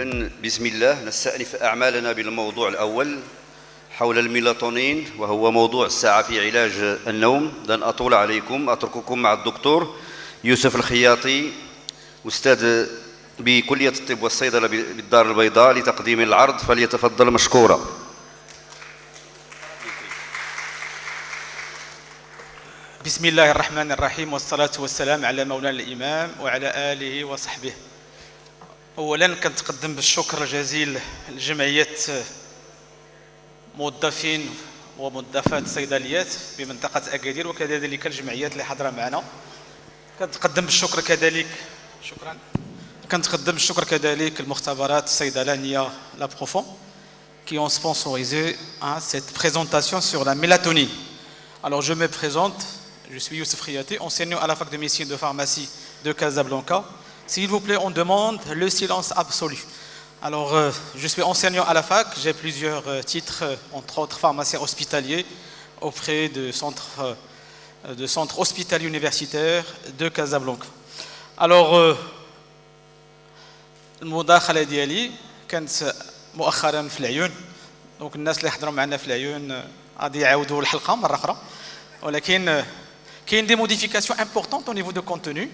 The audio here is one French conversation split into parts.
إذن بسم الله نستأنف أعمالنا بالموضوع الأول حول الميلاتونين وهو موضوع الساعة في علاج النوم. لن أطول عليكم، أترككم مع الدكتور يوسف الخياطي أستاذ بكلية الطب والصيدلة بالدار البيضاء لتقديم العرض، فليتفضل مشكورا. بسم الله الرحمن الرحيم والصلاة والسلام على مولانا الإمام وعلى آله وصحبه. أولا كنتقدم بالشكر الجزيل لجمعية موظفين وموظفات الصيدليات بمنطقة أكادير وكذلك الجمعيات اللي حاضرة معنا. كنتقدم بالشكر كذلك المختبرات الصيدلانية La Profond qui ont sponsorisé cette présentation sur la mélatonine. Alors je me présente, je suis Youssef Khiyati, enseignant à la fac de médecine de pharmacie de Casablanca. S'il vous plaît, on demande le silence absolu. Alors, je suis enseignant à la fac, j'ai plusieurs titres, entre autres pharmacien hospitalier auprès de centres hospitaliers universitaires de Casablanca. Alors, المداخلة ديالي كانت مؤخرا في العيون، دونك الناس اللي حضروا معنا في العيون غادي يعاودوا الحلقة مرة أخرى، ولكن كاين des modifications importantes au niveau de contenu.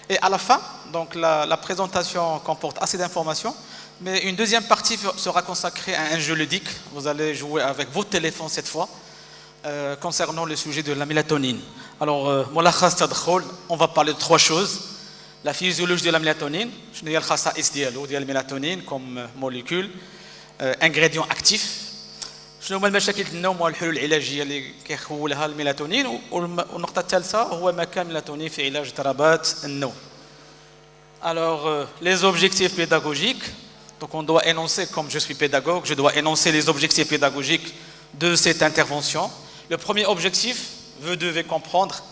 Et à la fin, donc la présentation comporte assez d'informations, mais une deuxième partie sera consacrée à un jeu ludique. Vous allez jouer avec vos téléphones cette fois, concernant le sujet de la mélatonine. Alors, on va parler de trois choses. La physiologie de la mélatonine, la mélatonine comme molécule, ingrédient actif. شنو هما المشاكل النوم والحلول العلاجيه اللي كيخولها الميلاتونين، والنقطه الثالثه هو مكان الميلاتونين في علاج اضطرابات النوم. Alors les objectifs pédagogiques, donc on doit énoncer, comme je suis pédagogue, je dois énoncer les objectifs pédagogiques de cette intervention. Le premier objectif, vous devez comprendre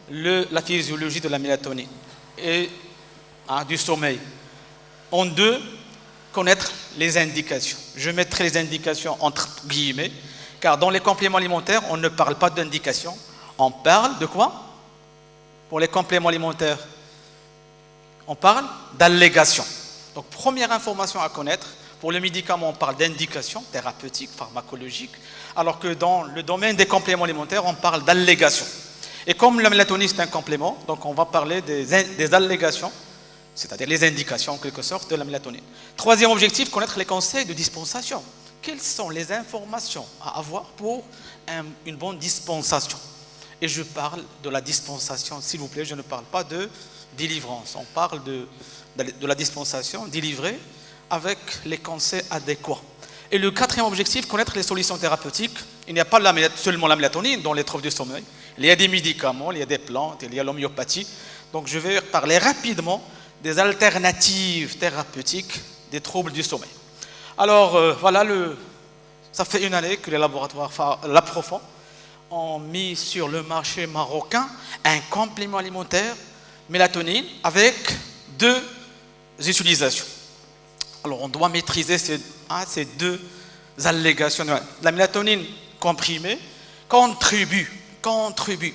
la physiologie de la mélatonine et du sommeil. En deux, connaître les indications. Je mettrai les indications entre guillemets, car dans les compléments alimentaires, on ne parle pas d'indications. On parle de quoi? Pour les compléments alimentaires, on parle d'allégations. Donc, première information à connaître. Pour le médicament, on parle d'indications thérapeutiques, pharmacologiques, alors que dans le domaine des compléments alimentaires, on parle d'allégations. Et comme la mélatonine, c'est un complément, donc on va parler des allégations, c'est-à-dire les indications en quelque sorte de la mélatonine. Troisième objectif, connaître les conseils de dispensation. Quelles sont les informations à avoir pour une bonne dispensation? Et je parle de la dispensation, s'il vous plaît, je ne parle pas de délivrance. On parle de la dispensation délivrée avec les conseils adéquats. Et le quatrième objectif, connaître les solutions thérapeutiques. Il n'y a pas seulement la mélatonine dans les troubles du sommeil. Il y a des médicaments, il y a des plantes, il y a l'homéopathie. Donc je vais parler rapidement des alternatives thérapeutiques des troubles du sommeil. Alors voilà, ça fait une année que les laboratoires La Profond ont mis sur le marché marocain un complément alimentaire mélatonine avec deux utilisations. Alors on doit maîtriser ces deux allégations. La mélatonine comprimée contribue,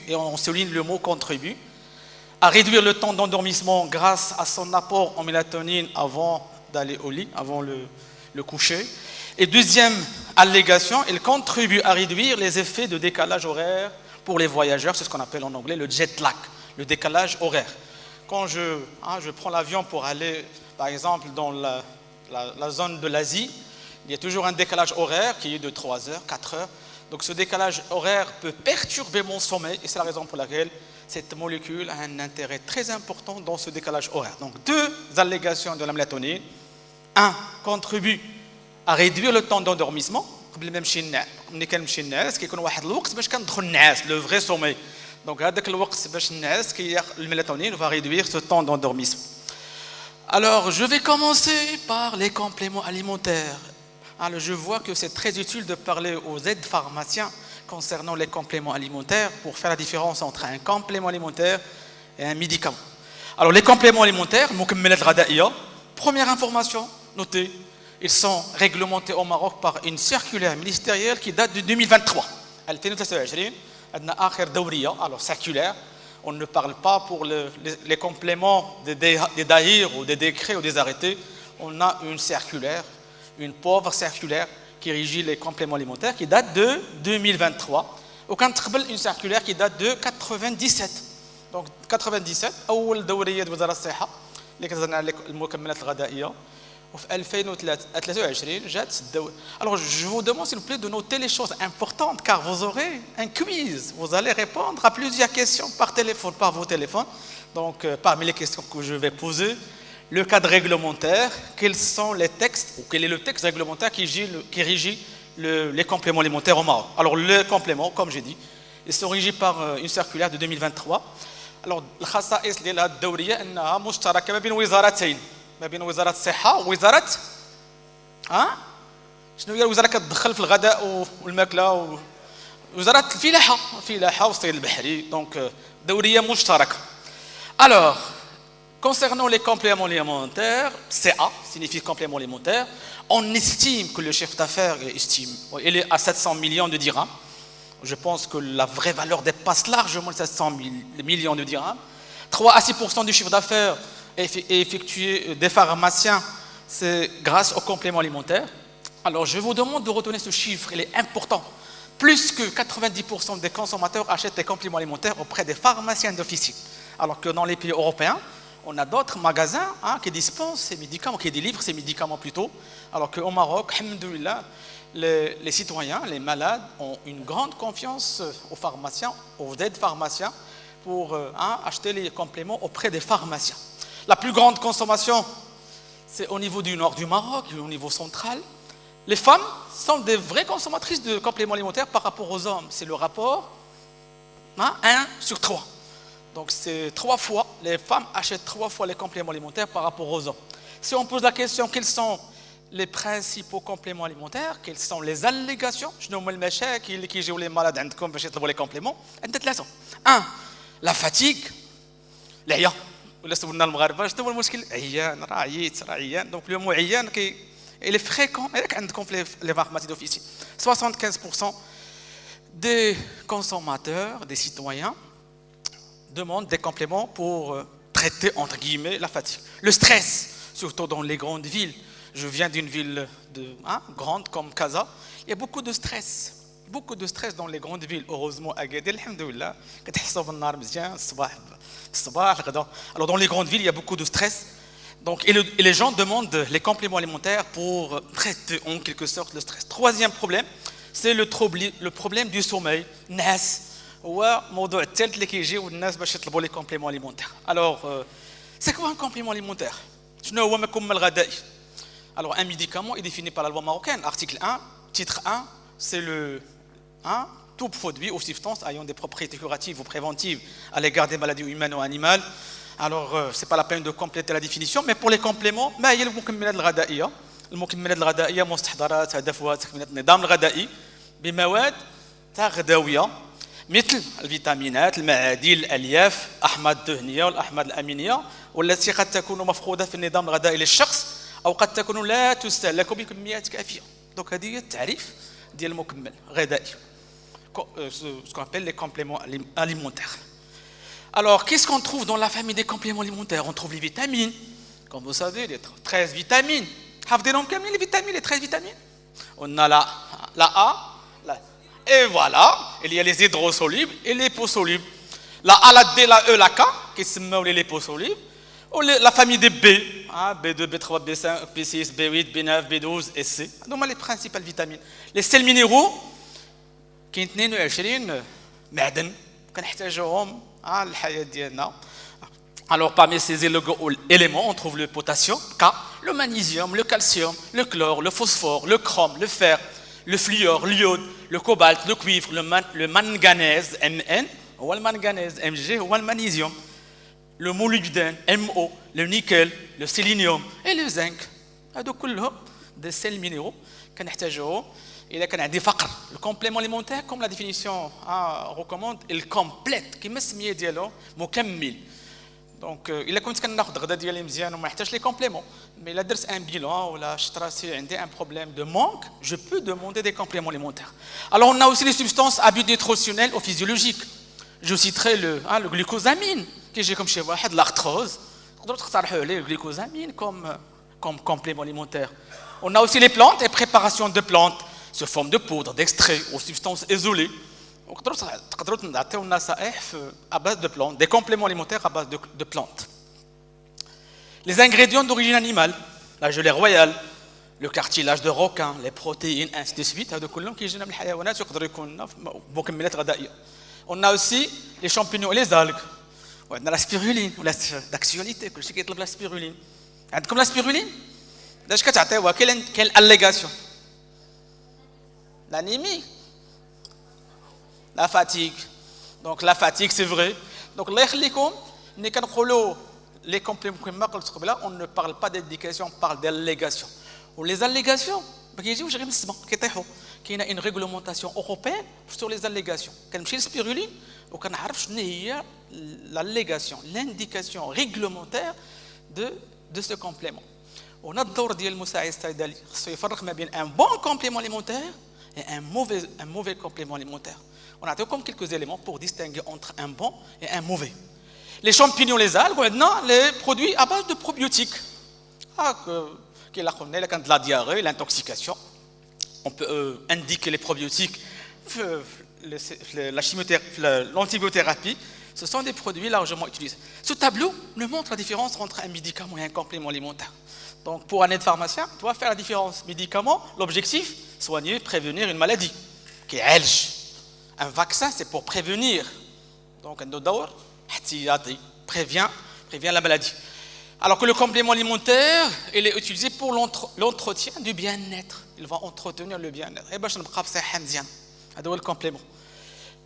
et on souligne le mot contribue, à réduire le temps d'endormissement grâce à son apport en mélatonine avant d'aller au lit, avant le coucher. Et deuxième allégation, il contribue à réduire les effets de décalage horaire pour les voyageurs, c'est ce qu'on appelle en anglais le jet lag, le décalage horaire. Quand je prends l'avion pour aller, par exemple, dans la zone de l'Asie, il y a toujours un décalage horaire qui est de 3 heures, 4 heures. Donc ce décalage horaire peut perturber mon sommeil, et c'est la raison pour laquelle cette molécule a un intérêt très important dans ce décalage horaire. Donc, deux allégations de la mélatonine. Un, contribue à réduire le temps d'endormissement. Le vrai sommeil. Donc, le mélatonine va réduire ce temps d'endormissement. Alors, je vais commencer par les compléments alimentaires. Alors, je vois que c'est très utile de parler aux aides pharmaciens concernant les compléments alimentaires pour faire la différence entre un complément alimentaire et un médicament. Alors les compléments alimentaires, première information, notez, ils sont réglementés au Maroc par une circulaire ministérielle qui date de 2023. Alors circulaire, on ne parle pas pour les compléments des DAIR ou des décrets ou des arrêtés, on a une circulaire, une pauvre circulaire qui régit les compléments alimentaires qui date de 2023. وكانت قبل une circulaire qui date de 97. Donc 97 أول دورية وزارة الصحة اللي كتهضر على المكملات الغذائية. وفي 2023 جات الدورية. Alors je vous demande s'il vous plaît de noter les choses importantes car vous aurez un quiz. Vous allez répondre à plusieurs questions par téléphone, par vos téléphones. Donc parmi les questions que je vais poser, le cadre réglementaire, quels sont les textes ou quel est le texte réglementaire qui régit les compléments alimentaires au Maroc. Alors le complément, comme j'ai dit, ils sont régis par une circulaire de 2023. Alors الخصائص ديال هذه الدوريه انها مشتركه ما بين وزارتين ما بين وزاره الصحه ووزاره شنو هي الوزاره كتدخل في الغذاء والماكله وزاره الفلاحه والصيد البحري دونك دوريه مشتركه. Alors concernant les compléments alimentaires, CA signifie complément alimentaire, on estime que le chiffre d'affaires il est à 700 millions de dirhams. Je pense que la vraie valeur dépasse largement les 700 millions de dirhams. 3 à 6% du chiffre d'affaires est effectué des pharmaciens, c'est grâce aux compléments alimentaires. Alors je vous demande de retenir ce chiffre, il est important. Plus que 90% des consommateurs achètent des compléments alimentaires auprès des pharmaciens d'officine. Alors que dans les pays européens, on a d'autres magasins qui dispensent ces médicaments, qui délivrent ces médicaments plutôt. Alors qu'au Maroc, alhamdoulilah, les citoyens, les malades ont une grande confiance aux pharmaciens, aux aides-pharmaciens pour acheter les compléments auprès des pharmaciens. La plus grande consommation, c'est au niveau du nord du Maroc et au niveau central. Les femmes sont des vraies consommatrices de compléments alimentaires par rapport aux hommes. C'est le rapport 1 sur 3. Donc c'est 3 fois, les femmes achètent 3 fois les compléments alimentaires par rapport aux hommes. Si on pose la question, quels sont les principaux compléments alimentaires, quelles sont les allégations, شنو هما المشاكل اللي كيجيو لي مالاد عندكم باش يطلبوا لي كومبليمون؟ عندنا 3. 1 لا فاتيغ العيا ولا سولنا المغاربه شنو هو المشكل؟ عيان راه عييت راه عيان دونك اليوم عيان il est fréquent ياك عندكم في les pharmacies d'officine. 75% des consommateurs, des citoyens demandent des compléments pour traiter entre guillemets la fatigue. Le stress, surtout dans les grandes villes. Je viens d'une ville grande comme Casa. Il y a beaucoup de stress dans les grandes villes. Heureusement, Agadir, alhamdoulilah, alors dans les grandes villes, il y a beaucoup de stress. Donc, et les gens demandent les compléments alimentaires pour traiter en quelque sorte le stress. 3e problème, c'est le problème du sommeil. هو موضوع الثالث اللي كيجيو الناس باش يطلبوا لي كومبليمون اليمونتير. Alors c'est quoi un complément alimentaire? شنو هو مكمل غذائي؟ Alors un médicament est défini par la loi marocaine, article 1, titre 1, c'est tout produit ou substance ayant des propriétés curatives ou préventives à l'égard des maladies humaines ou animales. Alors c'est pas la peine de compléter la définition, mais pour les compléments, ما هي المكملات الغذائية؟ المكملات الغذائية مستحضرات هدفها تكملة النظام الغذائي بمواد غذائية مثل الفيتامينات، المعادن، الالياف، الاحماض الدهنيه والاحماض الامينيه والتي قد تكون مفقوده في النظام الغذائي للشخص او قد تكون لا تستهلك بكميات كافيه. دونك هذه هي التعريف ديال المكمل الغذائي ce qu'on appelle les compléments alimentaires. Alors qu'est-ce qu'on trouve dans la famille des compléments alimentaires? On trouve les vitamines, comme vous savez, les 13 vitamines. حافظينهم كاملين les vitamines, les 13 vitamines. On a la A, et voilà, il y a les hydrosolubles et les liposolubles. La A, la D, la E, la K, qui sont les liposolubles. Ou la famille des B, B2, B3, B5, B6, B8, B9, B12 et C. Donc les principales vitamines. Les sels minéraux, qui sont 22 معدن كنحتاجوهم الحياة ديالنا. Alors parmi ces éléments, on trouve le potassium, K, le magnésium, le calcium, le chlore, le phosphore, le chrome, le fer, le fluor, l'iode, le cobalt, le cuivre, le manganèse, Mn, ou le manganèse, Mg, ou le magnésium, le molybdène, Mo, le nickel, le sélénium et le zinc. هادو كلهم des sels minéraux كنحتاجوهم إذا كان عندي فقر. Le complément alimentaire, comme la définition recommande, il complète كما السمية ديالو مكمل. دونك الا كنت كناخذ الغداء ديالي مزيان وما نحتاجش لي كومبليمون مي الا درت ان بيلون ولا شفت راسي عندي ان بروبليم دو مونك جو بو دوموندي دي كومبليمون alimentaires. Alors on a aussi les substances à but nutritionnel ou physiologique. Je citerai le glucosamine كيجي comme شي واحد l'arthrose تقدروا تقترحوا عليه الجلوكوزامين comme comme complément alimentaire. On a aussi les plantes et préparation de plantes sous forme de poudre, d'extrait ou substances isolées. À base de plantes, des compléments alimentaires à base de plantes. Les ingrédients d'origine animale, la gelée royale, le cartilage de requin, les protéines, ainsi de suite. On a aussi les champignons et les algues. On a la spiruline, l'actualité, la spiruline. Comme la spiruline, quelle allégation? L'anémie, la fatigue. Donc la fatigue, c'est vrai. Donc les compléments, on ne parle pas d'indication, on parle d'allégation. Les allégations, il y a une réglementation européenne sur les allégations. Quand je suis spiruline, il y a l'allégation, l'indication réglementaire de ce complément. On a le droit de dire un bon complément alimentaire et un mauvais complément alimentaire. On a comme quelques éléments pour distinguer entre un bon et un mauvais. Les champignons, les algues, maintenant, les produits à base de probiotiques. Qui est de la diarrhée, l'intoxication. On peut indiquer les probiotiques, l'antibiothérapie. Ce sont des produits largement utilisés. Ce tableau nous montre la différence entre un médicament et un complément alimentaire. Donc, pour un aide-pharmacien, tu dois faire la différence. Médicament, l'objectif, soigner, prévenir une maladie, qui est Alge. Un vaccin, c'est pour prévenir. Donc, un dodor, prévient la maladie. Alors que le complément alimentaire, il est utilisé pour l'entretien du bien-être. Il va entretenir le bien-être. C'est le complément.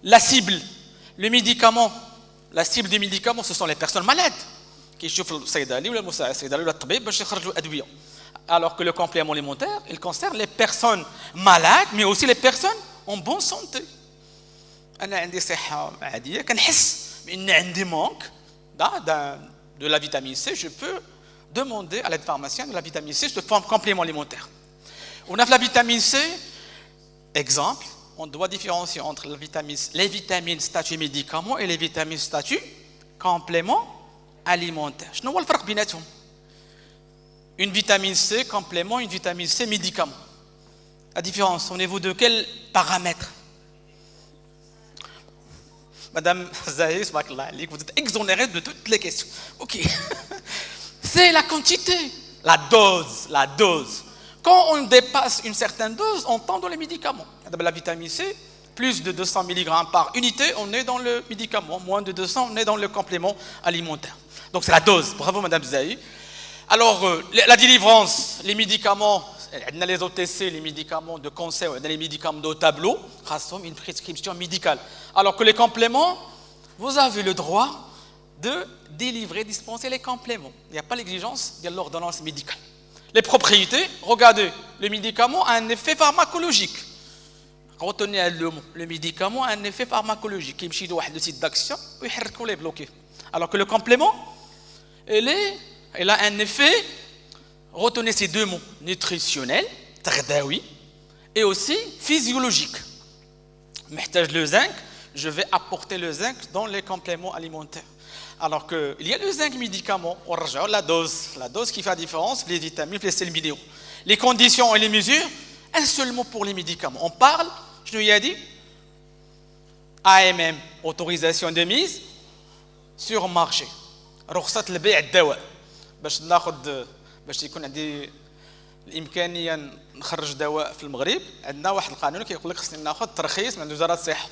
La cible, le médicament, la cible des médicaments, ce sont les personnes malades qui chauffent le saïdali ou le saïdali ou le tabib pour chercher l'adouia. Alors que le complément alimentaire, il concerne les personnes malades, mais aussi les personnes en bonne santé. أنا عندي صحة عادية كنحس بأن عندي manque de la vitamine C, je peux demander à l'aide-pharmacien de la vitamine C sous forme complément alimentaire. On a la vitamine C, exemple, on doit différencier entre les vitamines statut médicament et les vitamines statut complément alimentaire. Je ne vois pas le différence. Une vitamine C complément, une vitamine C médicament. La différence au niveau de quels paramètres? Madame Zahir, vous êtes exonérée de toutes les questions. Ok. C'est la quantité, la dose. Quand on dépasse une certaine dose, on tend dans les médicaments. La vitamine C, plus de 200 mg par unité, on est dans le médicament. Moins de 200, on est dans le complément alimentaire. Donc c'est la dose. Bravo Madame Zahir. Alors, la délivrance, les médicaments, les OTC, les médicaments de conseil, les médicaments de tableau, rassemblent une prescription médicale. Alors que les compléments, vous avez le droit de délivrer, dispenser les compléments. Il n'y a pas l'exigence de l'ordonnance médicale. Les propriétés, regardez, le médicament a un effet pharmacologique. Retenez le mot, le médicament a un effet pharmacologique. Il y a un site d'action, il est bloqué. Alors que le complément, il a un effet, retenez ces deux mots, nutritionnel, tardawi, et aussi physiologique. محتاج le zinc, je vais apporter le zinc dans les compléments alimentaires. Alors qu'il y a le zinc médicament, on rejoint la dose qui fait la différence, les vitamines, les sels minéraux. Les conditions et les mesures, un seul mot pour les médicaments. On parle, je nous ai dit, AMM, autorisation de mise sur marché. رخصة البيع الدواء باش يكون عندي الامكانيه نخرج دواء في المغرب عندنا واحد القانون كيقول لك خصني ناخذ ترخيص من وزاره الصحه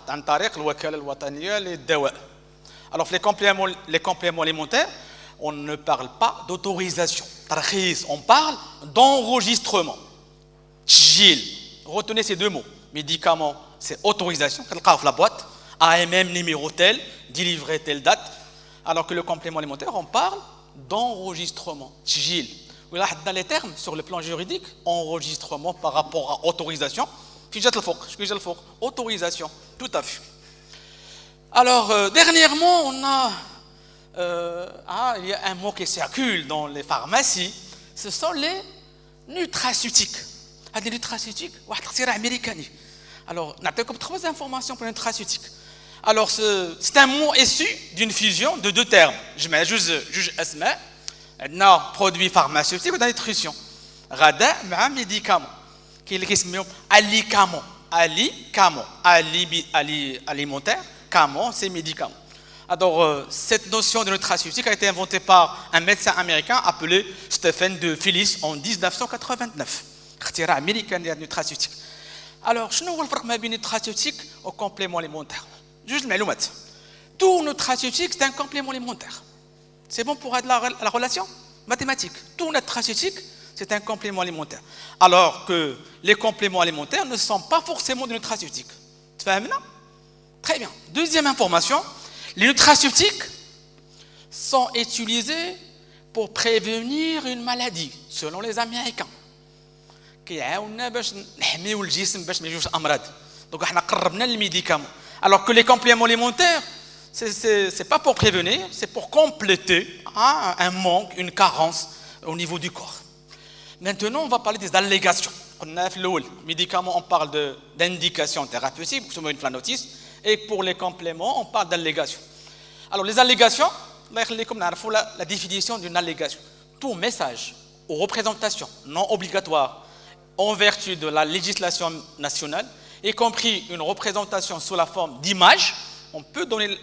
عن طريق الوكاله الوطنيه للدواء. Alors les compléments alimentaires, on ne parle pas d'autorisation. ترخيص, on parle d'enregistrement. تسجيل. Retenez ces deux mots. Médicament, c'est autorisation, كتلقاو في la boîte. AMM numéro tel, délivré telle date. Alors que le complément alimentaire, on parle d'enregistrement. تسجيل. Dans les termes, sur le plan juridique, enregistrement par rapport à autorisation. Autorisation, tout à fait. Alors, dernièrement, il y a un mot qui circule dans les pharmacies, ce sont les nutraceutiques. Les nutraceutiques, c'est américain. Alors, on a comme 3 informations pour les nutraceutiques. Alors, c'est un mot issu d'une fusion de 2 termes. Je mets juge asma. عندنا برودوي فارماسيوتيك وعندنا نيتريسيون غذاء مع ميديكامون. كاين اللي كيسميهم اليكامون alimentaire, camon c'est médicament. Alors cette notion de nutraceutique a été inventée par un médecin américain appelé Stephen de Phillips en 1989. اختراع américain de nutraceutique. Alors شنو هو الفرق ما بين nutraceutique au complément alimentaire؟ جوج المعلومات. Tout nutraceutique c'est un complément alimentaire. C'est bon pour la relation mathématique. Tout nutraceutique c'est un complément alimentaire. Alors que les compléments alimentaires ne sont pas forcément des nutraceutiques. Tu fais maintenant? Très bien. Deuxième information, les nutraceutiques sont utilisés pour prévenir une maladie, selon les Américains. Donc, on a قربنا le médicament. Alors que les compléments alimentaires, c'est pas pour prévenir, c'est pour compléter un manque, une carence au niveau du corps. Maintenant, on va parler des allégations. On a fait le médicaments, on parle d'indications thérapeutiques, pour une notice, et pour les compléments, on parle d'allégations. Alors, les allégations, la définition d'une allégation. Tout message ou représentation non obligatoire en vertu de la législation nationale, y compris une représentation sous la forme d'image, on peut donner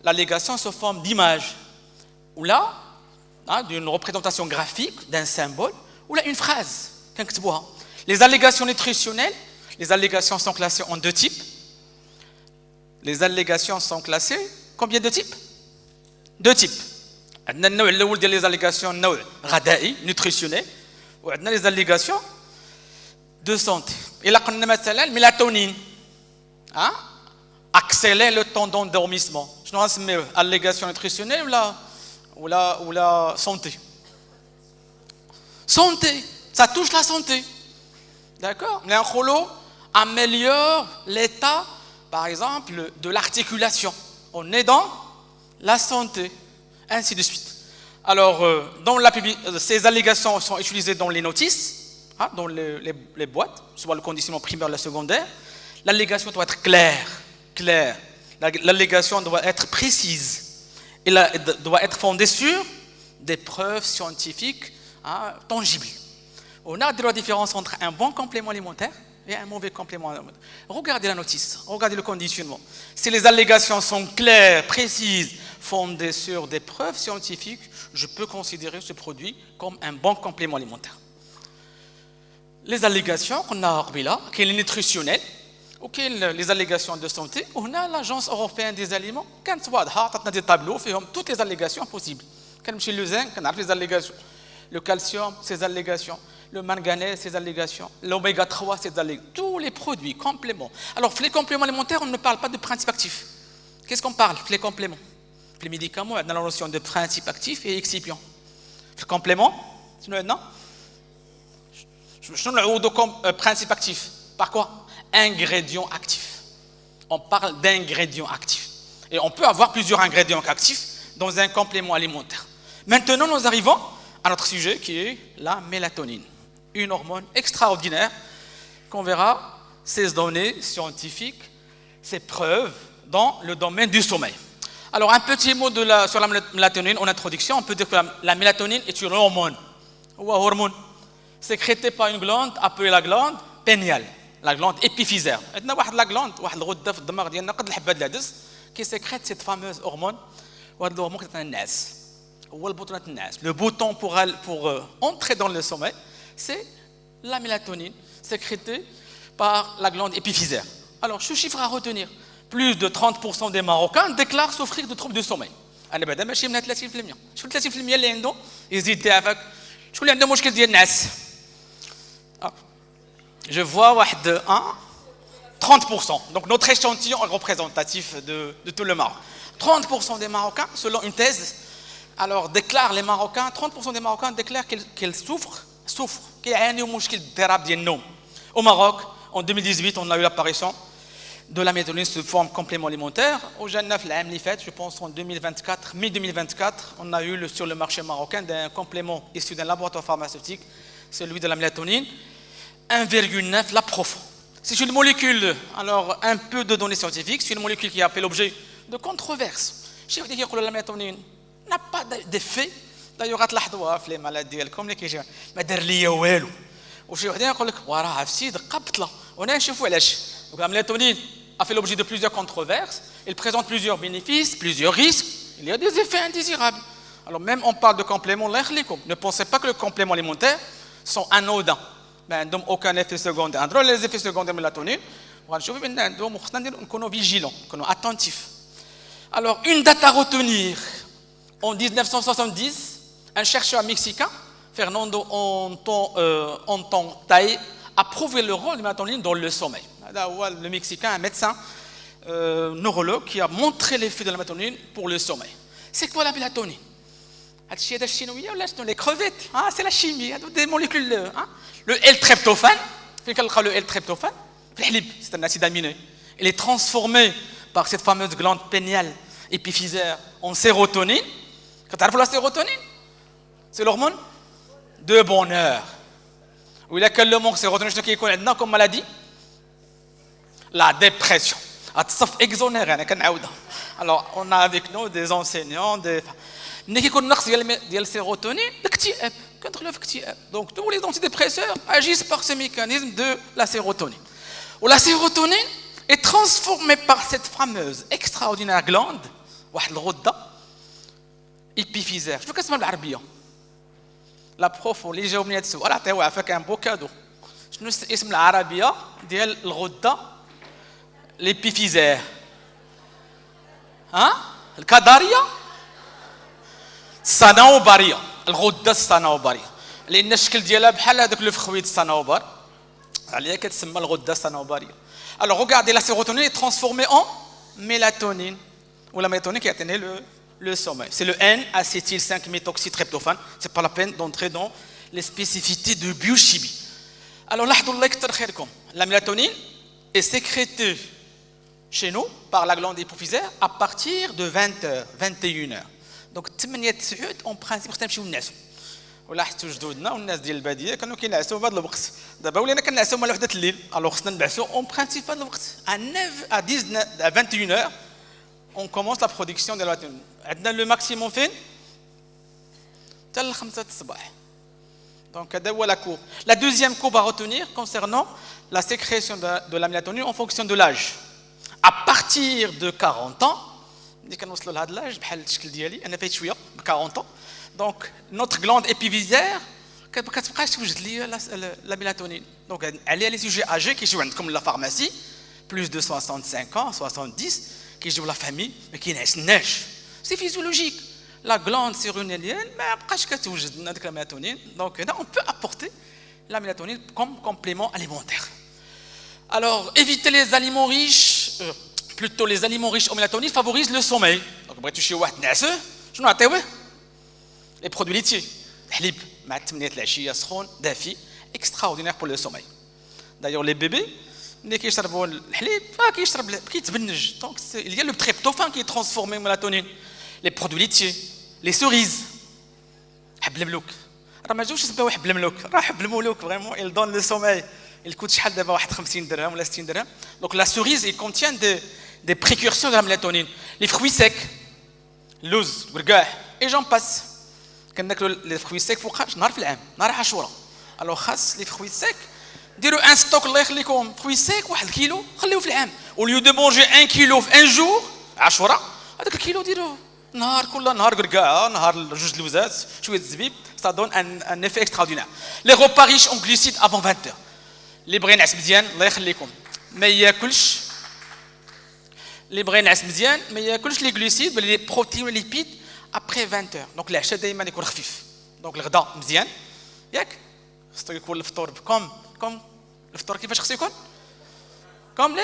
l'allégation sous forme d'image. Ou là, d'une représentation graphique, d'un symbole, ou là une phrase. Les allégations nutritionnelles, les allégations sont classées en deux types. Les allégations sont classées, combien de types? Deux types. On a les allégations nutritionnelles, ou on a les allégations de santé. Et là, on a la mélatonine. Accélérer le temps d'endormissement. Je ne sais pas, allégation nutritionnelle ou la santé. Santé, ça touche la santé. D'accord? L'inkholo améliore l'état, par exemple, de l'articulation. On est dans la santé, ainsi de suite. Alors, ces allégations sont utilisées dans les notices, dans les boîtes, soit le conditionnement primaire ou le secondaire. L'allégation doit être claire. L'allégation doit être précise. Elle doit être fondée sur des preuves scientifiques tangibles. On a la différence entre un bon complément alimentaire et un mauvais complément alimentaire. Regardez la notice, regardez le conditionnement. Si les allégations sont claires, précises, fondées sur des preuves scientifiques, je peux considérer ce produit comme un bon complément alimentaire. Les allégations qu'on a là, qui est nutritionnelle, ou les allégations de santé, on a l'Agence européenne des aliments, quand on a des tableaux, fait toutes les allégations possibles. Quand chez le zinc, on a les allégations. Le calcium, ces allégations. Le manganèse, ces allégations. L'oméga 3, ces allégations. Tous les produits, compléments. Alors, les compléments alimentaires, on ne parle pas de principe actif. Qu'est-ce qu'on parle? Les compléments. Les médicaments, on a la notion de principe actif et excipient. Les compléments, c'est maintenant. Je ne principe actif. Par quoi? Ingrédients actifs. On parle d'ingrédients actifs. Et on peut avoir plusieurs ingrédients actifs dans un complément alimentaire. Maintenant, nous arrivons à notre sujet qui est la mélatonine. Une hormone extraordinaire qu'on verra ses données scientifiques, ses preuves dans le domaine du sommeil. Alors, un petit mot sur la mélatonine en introduction. On peut dire que la mélatonine est une hormone. Ou un hormone sécrétée par une glande appelée la glande péniale. La glande épiphysaire. Il y a la glande, une غدة في الدماغ ديالنا قد الحبة العدس qui sécrète cette fameuse hormone. وهذا الهرمون كيعطينا النعاس. هو البطونة النعاس. Le bouton pour entrer dans le sommeil, c'est la mélatonine sécrétée par la glande épiphysaire. Alors, ce chiffre à retenir. Plus de 30% des Marocains déclarent souffrir de troubles de sommeil. أنا بعدا ماشي من 30%. شوف 30% اللي عنده يزيد تاعك. شكون اللي عنده مشكل ديال النعاس؟ Je vois 30%. Donc notre échantillon est représentatif de tout le Maroc. 30% des Marocains, selon une thèse, alors déclarent les Marocains, 30% des Marocains déclarent qu'ils souffrent, qu'ils ont un مشكل ضراب ديال النوم. Au Maroc, en 2018, on a eu l'apparition de la mélatonine sous forme complément alimentaire. Au Jannaf, l'année اللي فاتت, je pense en 2024, mi-2024, on a eu sur le marché marocain d'un complément issu d'un laboratoire pharmaceutique, celui de la mélatonine. 1,9 la prof. C'est une molécule, alors un peu de données scientifiques, c'est une molécule qui a fait l'objet de controverses. Je veux dire que la mélatonine n'a pas d'effet دايوغ غتلاحظوها في لي مالاد ديالكم اللي كيجيو ما دار ليا والو وشي وحدين يقول لك وراه عرفتي دقه بطله وانا نشوفوا علاش دونك la mélatonine a fait l'objet de plusieurs controverses, il présente plusieurs bénéfices, plusieurs risques, il y a des effets indésirables. Alors même on parle de compléments, ne pensez pas que les compléments alimentaires sont anodins. Ben, n'ont aucun effet secondaire. En les effets secondaires de la mélatonine, on va vigilants, attentifs. Alors une date à retenir, en 1970, un chercheur mexicain, Fernando Ontontaye, a prouvé le rôle de la mélatonine dans le sommeil. Le Mexicain, un médecin neurologue qui a montré l'effet de la mélatonine pour le sommeil. C'est quoi la mélatonine? Les crevettes, c'est la chimie, des molécules. Le L-tryptophane, le L-tryptophane, c'est un acide aminé. Il est transformé par cette fameuse glande péniale épiphysaire en sérotonine. Quand tu as la sérotonine, c'est l'hormone de bonheur. Ou il y a quel manque de sérotonine qui est connu comme maladie? La dépression. Alors, on a avec nous des enseignants, des... Donc, tous les antidépresseurs agissent par ce mécanisme de la sérotonine. Où la sérotonine est transformée par cette fameuse extraordinaire glande, épiphysaire. Je ne sais pas l'arabe. La prof, اللي جاوبني هذا السؤال عطيوه عافاك ان بو كادو. شنو اسم العربيه ديال الغده l'épiphysaire? الكظريه الصنوبريه الغده الصنوبريه لان الشكل ديالها بحال هذاك لو فخويت الصنوبر عليها كتسمى الغده الصنوبريه. Alors regardez, la sérotonine est transformée en mélatonine ou la mélatonine qui atteint le sommeil. C'est le N-acétyl-5-méthoxytryptophane. C'est pas la peine d'entrer dans les spécificités de biochimie. Alors la mélatonine est sécrétée chez nous par la glande hypophysaire à partir de 20h, 21h. Donc 8 en principe كنمشيو نعسوا. ولاحظتوا جدودنا والناس ديال الباديه كانوا كينعسوا في هذا الوقت. دابا ولينا كنعسوا مع وحده الليل. الوغ خصنا نبعثوا en principe في هذا الوقت. À 21h on commence la production de la mélatonine. عندنا le maximum فين؟ حتى 5 الصباح. Donc هذا هو la courbe. La deuxième courbe à retenir concernant la sécrétion de la mélatonine en fonction de l'âge. À partir de 40 ans, dès qu'on وصلوا لهذا l'âge بحال الشكل ديالي انا فايت شويه ب 40 ans. Donc notre glande épiphysaire كتبقاش توجد لي la mélatonine. Donc عليها les sujets âgés كيجيو عندكم لا pharmacie plus de 65 ans, 70 كيجيو لا famille ما كينعسناش. C'est physiologique. La glande sérotoninienne ما بقاش كتوجد لنا ديك la mélatonine. Donc là on peut apporter la mélatonine comme complément alimentaire. Alors éviter les aliments riches plutôt les aliments riches en mélatonine favorisent le sommeil. Donc بغيتو شي واحد نعسه شنو نعطيوه؟ les produits laitiers الحليب مع 8 العشيه سخون دافي extraordinaire pour le sommeil. D'ailleurs les bébés ملي كيشربوا الحليب كيتبنج. Donc il y a le tryptophane qui est transformé en mélatonine. Les produits laitiers, les cerises, حب الملوك راه ما جاوش يسميوه حب الملوك راه حب الملوك vraiment il donne le sommeil. Il coûte شحال دابا واحد 50 درهم ولا 60 درهم. Donc la cerise il contient des précurseurs de la mélatonine. Les fruits secs, اللوز والرقاح et j'en passe. كناكلوا les fruits secs فوقاش نهار في العام نهار عاشوراء. Alors خاص les fruits secs ديروا ان ستوك الله يخليكم fruits secs 1 كيلو خليوه في العام. Au lieu de manger 1 كيلو في un jour عاشوراء هذاك الكيلو ديروه نهار كل نهار رقاعه نهار جوج لوزات شويه الزبيب. Ça donne un effet extraordinaire. Les repas riches en glucides avant 20h. اللي بغى ينعس مزيان الله يخليكم ما ياكلش اللي بغى ينعس مزيان ما ياكلش لي غلوسيد ولا لي بروتين ولا ليبيد ابري 20h. دونك العشاء دائما يكون خفيف. دونك الغداء مزيان ياك خصو يكون الفطور كوم الفطور كيفاش خصو يكون كوم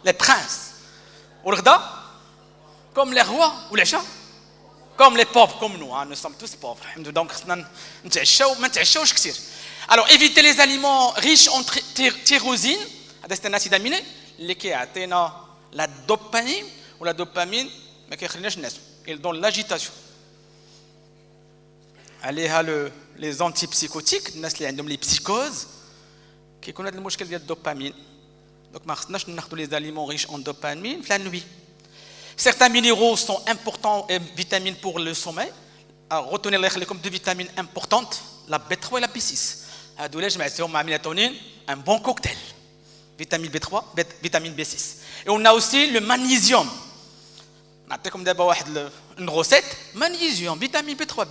لي برانس والغداء كوم لي روا والعشاء كوم لي بوف كوم نو nous sommes tous pauvres الحمد لله. دونك خصنا نتعشاو ما نتعشاوش كثير. Alors éviter les aliments riches en tyrosine, c'est un acide aminé qui a la dopamine ou la dopamine mais qui il donne l'agitation. Allez les antipsychotiques, les psychoses qui connaissent le problème de la dopamine. Donc ما خصناش ناخذوا les aliments riches en dopamine la nuit. Certains minéraux sont importants et vitamines pour le sommeil. retenez الله يخليكم deux vitamines importantes, la B3 et la B6. هادو جمعتهم مع mélatonine, un bon cocktail. Vitamine B3, vitamine B6. Et on a aussi le magnésium. نعطيكم دابا واحد une recette, magnésium, vitamine B3,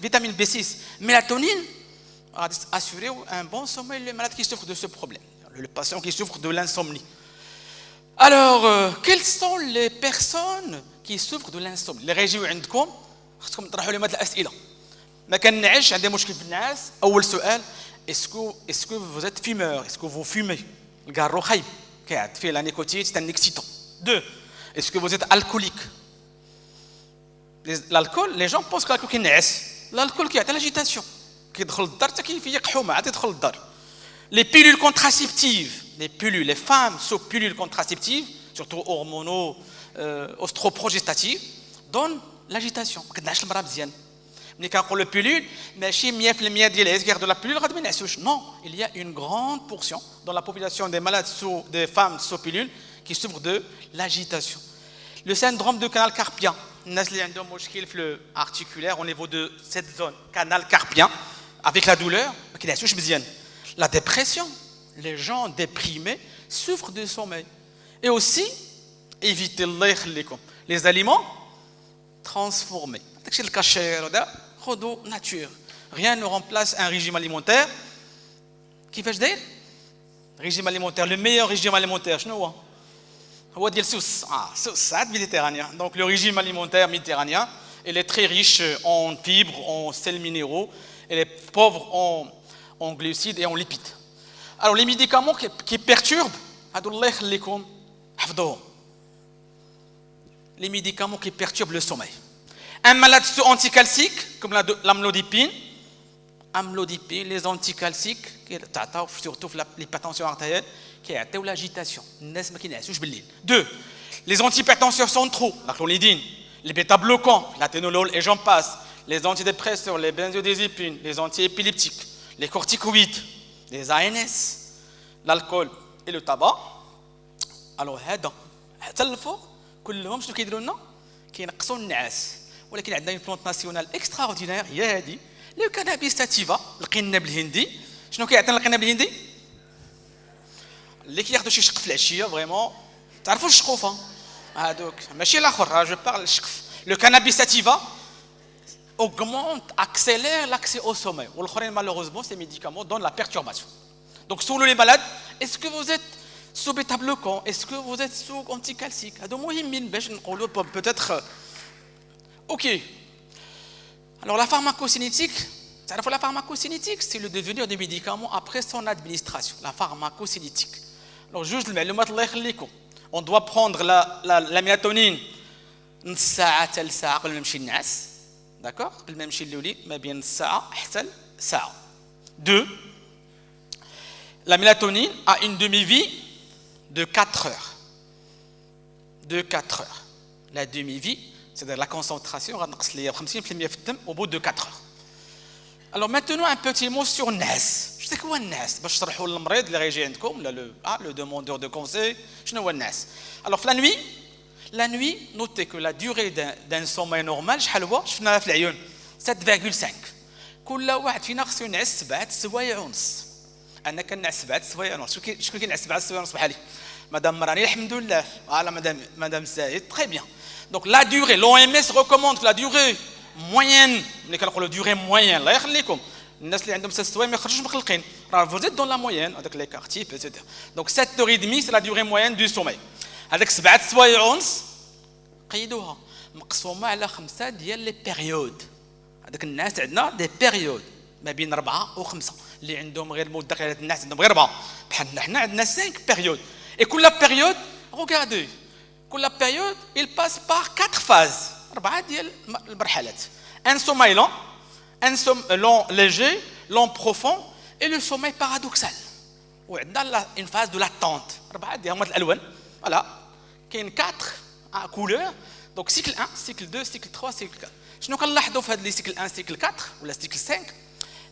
vitamine B6, mélatonine, غادي assurer un bon sommeil les malades qui souffrent de ce problème, le patient qui souffre de l'insomnie. Alors, quelles sont les personnes qui souffrent de l'insomnie؟ اللي غيجيو عندكم خصكم تطرحوا لهم هاد الاسئله. ما كنعش عندي مشكل في النعاس. اول سؤال est-ce que vous êtes fumeur؟ est-ce que vous fumez؟ الكارو خايب قاعد فيه لا نيكوتين c'est un excitant. 2 est-ce que vous êtes alcoolique؟ l'alcool les gens pensent que l'alcool كينعس. l'alcool كيعطي l'agitation كيدخل للدار حتى كيفيق حومه عاد يدخل للدار. les pilules contraceptives, les pilules, les femmes sous pilules contraceptives surtout hormonaux ostroprogestatives donnent l'agitation. ما كتنعش المراه مزيان. ملي كنقولوا pilule ماشي 100% ديال العيال كياخذوا لا pilule غادي ما ينعسوش. non, il y a une grande portion dans la population des malades sous des femmes sous pilule qui souffrent de l'agitation. le syndrome de canal carpien, الناس اللي عندهم مشكل في articulaire au niveau de cette zone canal carpien avec la douleur ما كينعسوش مزيان. la dépression, les gens déprimés souffrent de sommeil. et aussi évitez الله يخليكم les aliments transformés. داكشي الكاشير هذا خذوا nature. rien ne remplace un régime alimentaire. كيفاش داير régime alimentaire le meilleur régime alimentaire شنو هو ديال سوس سوس عاد méditerranéen. donc le régime alimentaire méditerranéen il est très riche en fibres, en sels minéraux, et est pauvre en glucides et en lipides. alors les médicaments qui perturbent هادو الله يخليكم حفظوهم. les médicaments qui perturbent le sommeil. un malade sous anticalcique comme l'amlodipine, les anticalciques qui تعطاو surtout l'hypertension artérielle كيعطيو l'agitation. الناس ما كينعسوش بالليل. 2 les antihypertenseurs centraux, la clonidine, les bêta-bloquants, l'athénolol et j'en passe, les antidépresseurs, les benzodiazépines, les antiépileptiques, les corticoïdes, les ANS, l'alcool et le tabac. alors هذا حتى الفوق كلهم شنو كيديروا لنا كينقصوا النعاس. ولكن عندنا une plante nationale extraordinaire هي هذه لو كانابيس ساتيفا القنب الهندي. شنو كيعطينا القنب الهندي؟ اللي كياخذوا شي شق في العشيه فريمون تعرفوا الشقوفه هذوك ماشي الاخر جو بارل الشقف. لو كانابيس ساتيفا augmente accélère l'accès au sommeil. والاخرين malheureusement ces médicaments donnent la perturbation. donc selon les malades est-ce que vous êtes sous bêta-bloquant, est-ce que vous êtes sous anticalcique هادو مهمين باش نقولوا peut-être ok. alors la pharmacocinétique, la pharmacocinétique c'est le devenir des médicaments après son administration. la pharmacocinétique alors juste المعلومات الله يخليكم on doit prendre la mélatonine نص ساعه حتى لساعه قبل ما نمشي نعس. d'accord قبل ما نمشي للولي ما بين نص ساعه حتى ساعه. 2 la mélatonine a une demi-vie de 4 heures. la demi-vie c'est-à-dire la concentration غتنقص ليا ب 50% في الدم au bout de 4 heures. alors maintenant un petit mot sur النعاس. شنو هو النعاس باش تشرحوا للمريض اللي غيجي عندكم ولا le demandeur de conseil شنو هو النعاس. alors la nuit notez que la durée d'un sommeil normal شحال هو شفناها في العيون 7.5. كل واحد فينا خصو ينعس 7 سوايع ونص. انا كنعس 7 سوايع ونص. شكون كينعس 7 سوايع ونص بحالي؟ مدام مراني الحمد لله. مدام سعيد très bien. donc la durée l'OMS recommande que la durée moyenne ملي كنقولوا durée moyenne الله يخليكم الناس اللي عندهم 6 سوايع ما يخرجوش مخلقين راه vous êtes dans la moyenne هذاك لي كارتيب etc. donc 7 heures et demie c'est la durée moyenne du sommeil. هذاك 7 سوايع ونص قيدوها مقسومه على 5 ديال لي بيريود. هذاك الناس عندنا دي بيريود ما بين 4 و5 اللي عندهم غير مده قليله الناس عندهم غير 4 بحالنا حنا عندنا 5 بيريود. et كل période regardez كل période il passe par 4 phases 4 ديال المرحلات. un sommeil lent, un sommeil long léger, long profond et le sommeil paradoxal. وعندنا une phase de l'attente 4 ديال هما الالوان voilà كاين 4 couleurs. donc cycle 1 cycle 2 cycle 3 cycle 4. شنو كنلاحظوا في هاد لي cycle 1 cycle 4 ولا cycle 5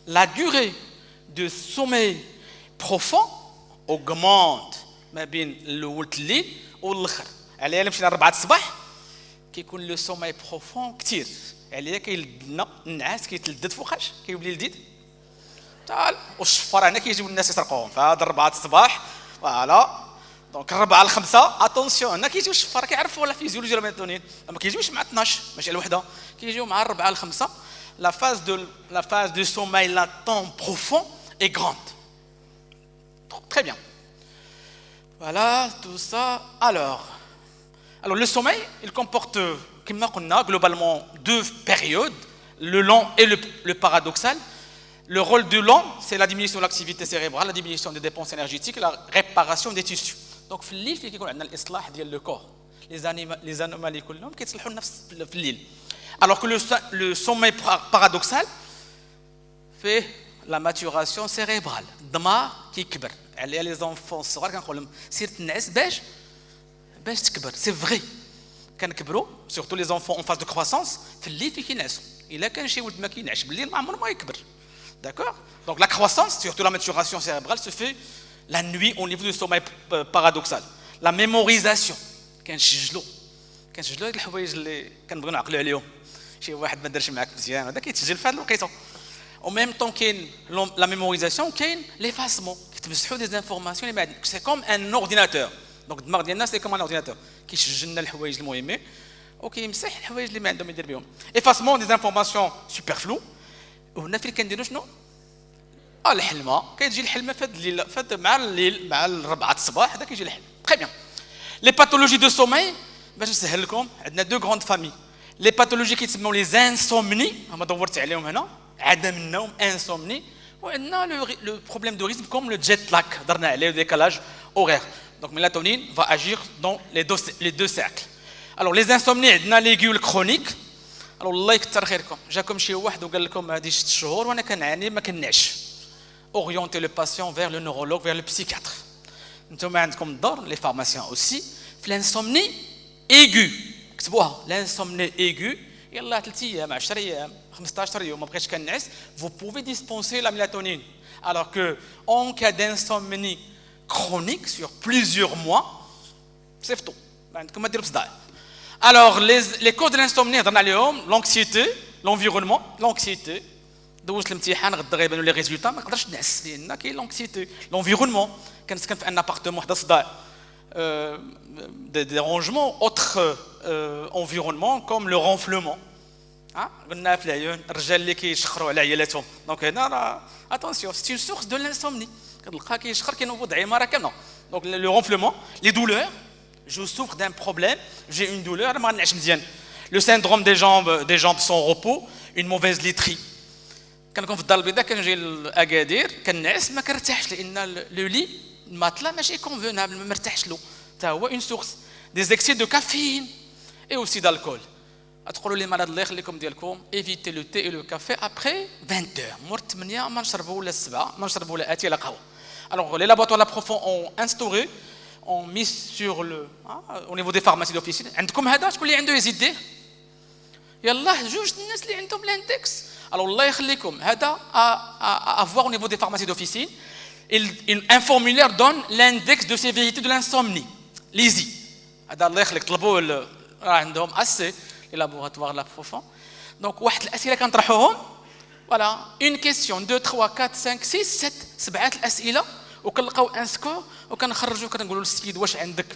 la durée de sommeil profond augmente ما بين الاول الليل والاخر. على الا مشينا 4 الصباح كيكون لو سوماي بروفون كثير عليا كيلد لنا النعاس كيتلدد فوقاش كيولي لذيذ تعال والشفار هنا كيجيو الناس يسرقوهم فهاد 4 الصباح فوالا دونك 4 5 اتونسيون هنا كيجيو الشفار كيعرفوا لا فيزيولوجيا الميلاتونين ما كيجيوش مع 12 ماشي الوحده كيجيو مع 4 5 la phase de sommeil latent profond est grande. Très bien. Voilà tout ça. Alors le sommeil, il comporte, comme on a globalement 2 périodes, le lent et le paradoxal. Le rôle du lent, c'est la diminution de l'activité cérébrale, la diminution des dépenses énergétiques, la réparation des tissus. Donc, في الليل كيكون عندنا الإصلاح ديال le corps. Les anomalies كلهم كيتصلحوا نفس في الليل. Alors que le sommeil paradoxal fait la maturation cérébrale. الدماغ كيكبر. على les enfants الصغار كنقول لهم سير تنعس باش تكبر. C'est vrai. كنكبروا surtout les enfants en phase de croissance في الليل فين كينعسوا. إلا كان شي ولد ما كينعش بالليل ما عمره ما يكبر. D'accord? Donc la croissance, surtout la maturation cérébrale, se fait la nuit au niveau du sommeil paradoxal. La mémorisation. كنسجلوا هاد الحوايج اللي كنبغيو نعقلوا عليهم. شي واحد ما دارش معاك مزيان هذا كيتسجل في هاد الوقيته. Au même temps كاين la mémorisation كاين l'effacement. كتمسحوا des informations اللي ما عندك. C'est comme un ordinateur. Donc الدماغ ديالنا c'est comme un ordinateur. كيسجل لنا الحوايج المهمه وكيمسح الحوايج اللي ما عندهم يدير بهم. Effacement des informations superflues. وهنا فين كنديروا شنو الحلمه كتجي الحلمه في هذا الليل مع الليل مع 4 الصباح هذا كيجي الحلم très bien les pathologies de sommeil باش نسهل لكم عندنا 2 grandes familles les pathologies كيتسموا les insomnies هما دورت عليهم هنا عدم النوم insomnie وعندنا le problème de rythme comme le jet lag هضرنا عليه le décalage horaire donc mélatonine va agir dans les deux cercles alors les insomnies عندنا l'aiguë chronique alors الله يكثر خيركم جاكم شي واحد وقال لكم هذه 6 شهور وانا كنعاني ما كنعش orienter le patient vers le neurologue vers le psychiatre انتم عندكم الدور les pharmaciens aussi في l'insomnie aiguë كتبوها l'insomnie aiguë يلا 3 ايام 10 ايام 15 يوم ما بقيتش كنعس vous pouvez dispenser la mélatonine alors que en cas d'insomnie chronique sur plusieurs mois صيفطوا ما عندكم ما ديروا بصداع Alors, les causes de l'insomnie, l'anxiété, l'environnement, l'anxiété. دوزت الامتحان غدا غيبانوا لي ريزولطا ما نقدرش نعس لان كاين لونكسيتي لونفيرونمون كنسكن في ان ابارتمون حدا صداع des rangements autres environnements comme le ronflement قلنا في العيون الرجال اللي كيشخروا على عيالاتهم دونك هنا راه اتونسيون سي une source de l'insomnie كتلقى كيشخر كينوض عماره كامله دونك le ronflement les douleurs je souffre d'un problème j'ai une douleur ما نعش مزيان le syndrome des jambes sans repos une mauvaise literie كنكون في الدار البيضاء كنجي لاكادير كنعس ما كنرتاحش لان لو لي الماتلا ماشي كونفينابل ما مرتاحش له حتى هو اون سورس دي زيكسي دو كافيين اي اوسي دالكول تقولوا لي مرض الله يخليكم ديالكم ايفيتي لو تي اي لو كافي ابري 20 مور 8 ما نشربوا ولا 7 ما نشربوا ولا اتاي لا قهوه alors les laboratoires la profond ont instauré ont mis sur le au niveau des pharmacies d'officine عندكم هذا شكون اللي عنده يزيد يلاه جوج الناس اللي عندهم الاندكس alors الله يخليكم هذا à voir au niveau des pharmacies d'officine un formulaire donne l'index de sévérité de l'insomnie l'ISI هذا الله يخليك طلبوا راه عندهم assez les laboratoires la profond donc واحد الاسئله كنطرحوهم voilà une question 2 3 4 5 6 7 7 الاسئله وكنلقاو ان سكور وكنخرجوا كنقولوا للسيد واش عندك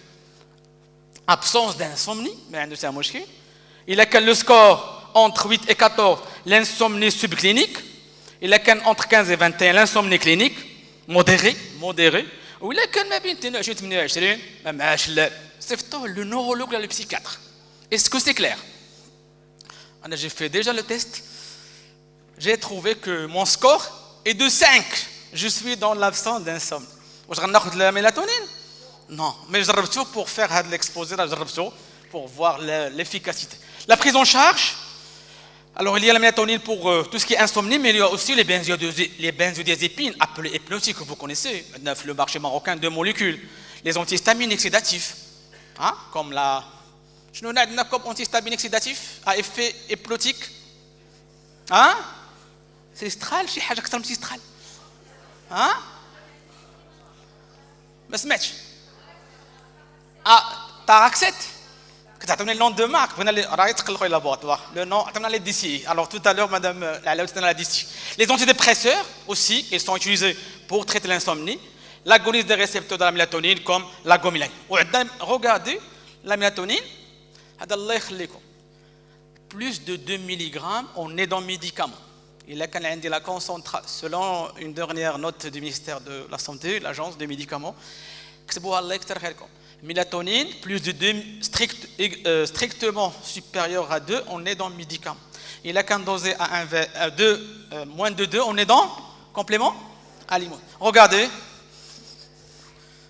absence d'insomnie ما عنده حتى مشكل الا كان لو سكور entre 8 et 14 l'insomnie subclinique الا كان entre 15 et 21 l'insomnie clinique modéré ولا كان ما بين 22 28 ما معاش لا صيفطوه le neurologue ولا le psychiatre est-ce que c'est clair انا j'ai fait déjà le test j'ai trouvé que mon score est de 5 je suis dans l'absence d'insomnie واش غناخذ la mélatonine non mais جربته pour faire هذا l'exposé جربته pour voir l'efficacité la prise en charge alors il y a la mélatonine pour tout ce qui est insomnie mais il y a aussi les benzodiazépines appelées hypnotiques que vous connaissez dans le marché marocain 2 molécules les antihistaminiques sédatifs comme la شنو عندنا comme antihistaminique sédatif à effet hypnotique c'est Stral شي حاجه اكثر من Stral ما سمعتش تاراكسيت كتعطيوني le nom de marque بغينا راهي تقلقوا لي laboratoire le nom عطينا les DCI. Alors tout à l'heure madame Alaout tana la DCI. Les antidépresseurs aussi, ils sont utilisés pour traiter l'insomnie, l'agonisme des récepteurs de la mélatonine comme la gomilanine. Regardez la mélatonine, هذا الله يخليكم. Plus de 2 mg, on est dans le médicament. Il a quand la concentration, selon une dernière note du ministère de la Santé, l'agence des médicaments, mélatonine, plus de 2, strictement supérieur à 2, on est dans le médicament. Il a quand dosé à 2, moins de 2, on est dans complément alimentaire. Regardez,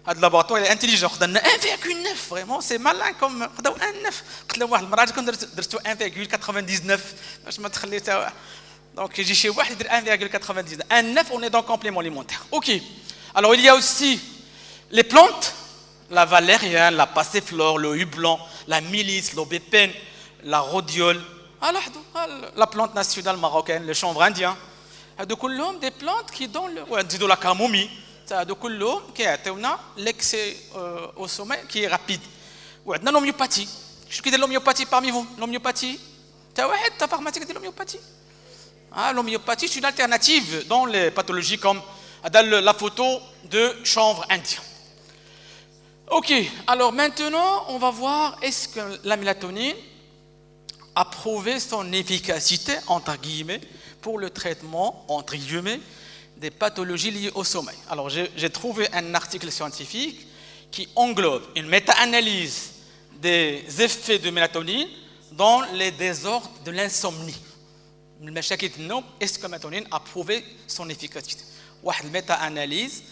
le laboratoire il est intelligent. 1,9, vraiment, c'est malin comme 1,99. Donc, j'ai chez vous 1,99. 1,9, on est dans complément alimentaire. Ok. Alors, il y a aussi les plantes, la valériane, la passiflore, le hublan, la milice, l'aubépine, la rhodiole, la plante nationale marocaine, le chanvre indien. Des plantes qui donnent la camomille. L'excès au sommeil qui est rapide. L'homéopathie. Je suis l'homéopathie parmi vous. L'homéopathie. L'homéopathie. L'homéopathie, c'est une alternative dans les pathologies comme dans la photo de chanvre indien. Ok, alors maintenant, on va voir est-ce que la mélatonine a prouvé son efficacité, entre guillemets, pour le traitement, entre guillemets, des pathologies liées au sommeil. Alors, j'ai trouvé un article scientifique qui englobe une méta-analyse des effets de mélatonine dans les désordres de l'insomnie. Est-ce que la mélatonine a prouvé son efficacité? Une méta-analyse,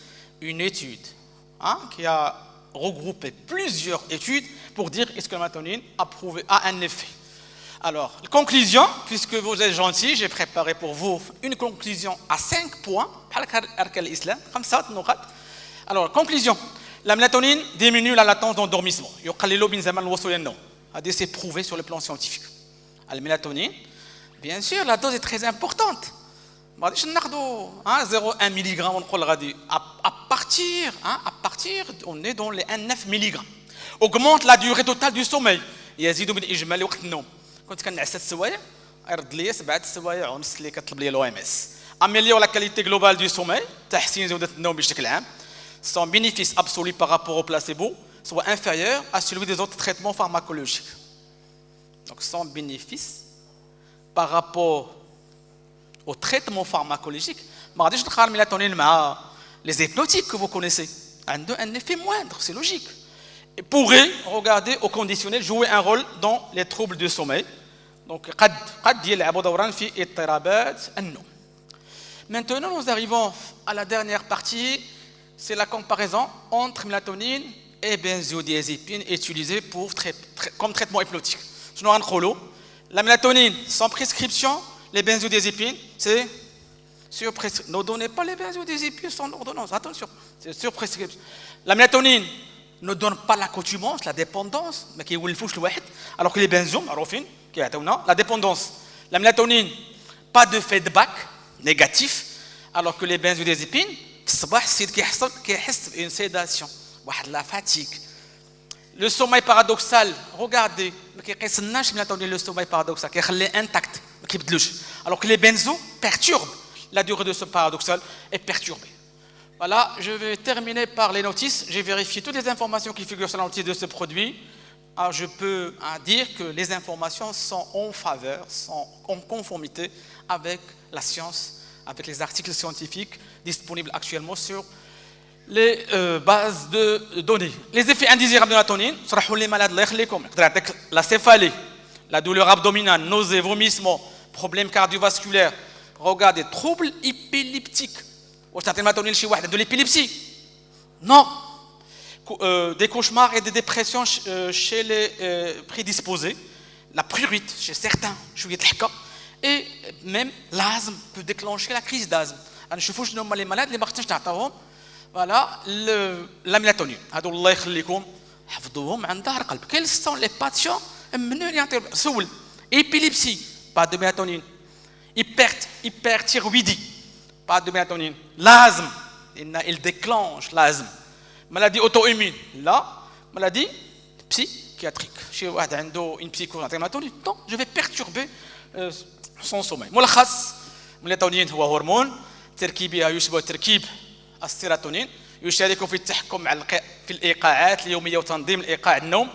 une étude qui a regroupé plusieurs études pour dire est-ce que la mélatonine a un effet. Alors, conclusion, puisque vous êtes gentil, j'ai préparé pour vous une conclusion à 5 points. Alors, conclusion, la mélatonine diminue la latence d'endormissement. C'est prouvé sur le plan scientifique. La mélatonine, bien sûr, la dose est très importante. 0,1 mg, à partir, on est dans les 1,9 mg. Augmente la durée totale du sommeil. كنت كنعس 6 سوايع يرد لي 7 سوايع ونص اللي كطلب لي لو ام اس اميليور لا كاليتي غلوبال دو سومي تحسين جوده النوم بشكل عام son bénéfice absolu par rapport au placebo soit inférieur à celui des autres traitements pharmacologiques. Donc son bénéfice par rapport au traitement pharmacologique, ما غاديش نقارن الميلاتونين مع les hypnotiques que vous connaissez. عنده un effet moindre, c'est logique. Et pourrait, regarder au conditionnel, jouer un rôle dans les troubles du sommeil. Donc, maintenant, nous arrivons à la dernière partie, c'est la comparaison entre mélatonine et benzodiazépine utilisée comme traitement hypnotique. La mélatonine sans prescription, les benzodiazépines, c'est sur prescription. Ne donnez pas les benzodiazépines sans ordonnance, attention, c'est sur prescription. La mélatonine ne donne pas l'accoutumance, la dépendance, mais qui est le alors que les benzos, la dépendance. La mélatonine, pas de feedback négatif, alors que les benzodiazépines, une sédation, la fatigue. Le sommeil paradoxal, regardez, le sommeil paradoxal, qui est intact, alors que les benzos perturbent la durée de ce paradoxal est perturbée. Voilà, je vais terminer par les notices. J'ai vérifié toutes les informations qui figurent sur la notice de ce produit. Alors, je peux dire que les informations sont en faveur, sont en conformité avec la science, avec les articles scientifiques disponibles actuellement sur les bases de données. Les effets indésirables de la mélatonine, les malades, la céphalée, la douleur abdominale, nausées, vomissements, problèmes cardiovasculaires, regardez, troubles épileptiques. De l'épilepsie. Non. Des cauchemars et des dépressions chez les prédisposés. La prurite chez certains. Et même l'asthme peut déclencher la crise d'asthme. Les malades, les martins, voilà, la mélatonine. Quels sont les patients épilepsie, pas de mélatonine. Hyperthyroïdie, pas de mélatonine. L'asthme, il déclenche l'asthme. Maladie auto-immune, là, maladie psychiatrique. شي واحد عنده une psychose نعطيه ميلاتونين non je vais perturber son sommeil ملخص الميلاتونين هو هرمون تركيبها يشبه تركيب السيروتونين يشارك في التحكم في الايقاعات اليوميه وتنظيم الايقاع النوم.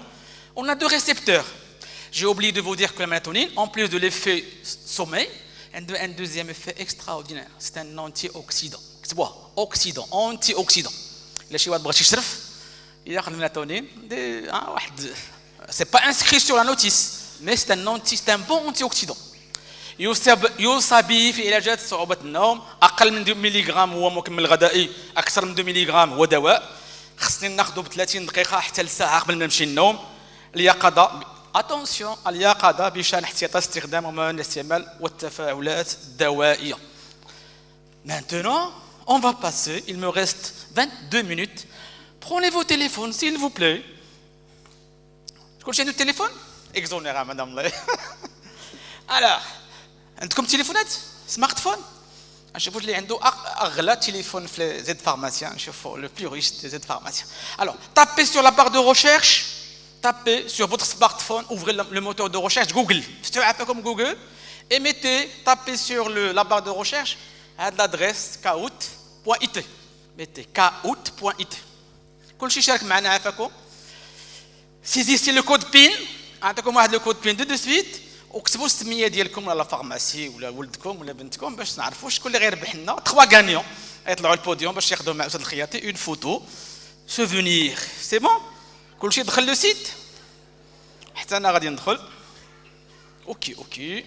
On a deux récepteurs. J'ai oublié de vous dire que la mélatonine, en plus de l'effet sommeil, elle a un deuxième effet extraordinaire. C'est un antioxydant. Oxydant, antioxydant. Les Chinois de Brachichref, il y a la mélatonine. C'est pas inscrit sur la notice, mais c'est un bon antioxydant. يصابي في علاجات صعوبة النوم. أقل من 2 ملغ هو مكمل غذائي، أكثر من 2 ملغ هو دواء. خصني ناخذه ب 30 دقيقة حتى لساعة قبل ما نمشي النوم. اليقظة attention اليقظة بشأن احتياط استخدام ومن الاستعمال والتفاعلات الدوائية. Maintenant, on va passer, il me reste 22 minutes. Prenez vos téléphones, s'il vous plaît. كل شيء عنده التليفون؟ exonérant madame الله. Alors, عندكم تليفونات؟ سمارت فون؟ نشوفوا اللي عنده اغلى تليفون في زيد فارماسيان، نشوفوا le plus riche des زيد فارماسيان. Alors, tapez sur la barre de recherche, tapez sur votre smartphone, ouvrez le moteur de recherche Google. C'est un peu comme Google et tapez sur la barre de recherche à l'adresse kahoot.it. mettez kahoot.it. كلشي شارك معنا عافاكم. سيزيستي لو كود بين، نعطيكم واحد لو كود بين دو سويت وكتبوا السميه ديالكم ولا فارماسي ولا ولدكم ولا بنتكم باش نعرفوا شكون اللي غيربح لنا 3 غانيون يطلعوا البوديوم باش ياخذوا مع استاذ الخياطي اون فوتو سوفونير. سي بون كلشي دخل لو سيت حتى انا غادي ندخل. اوكي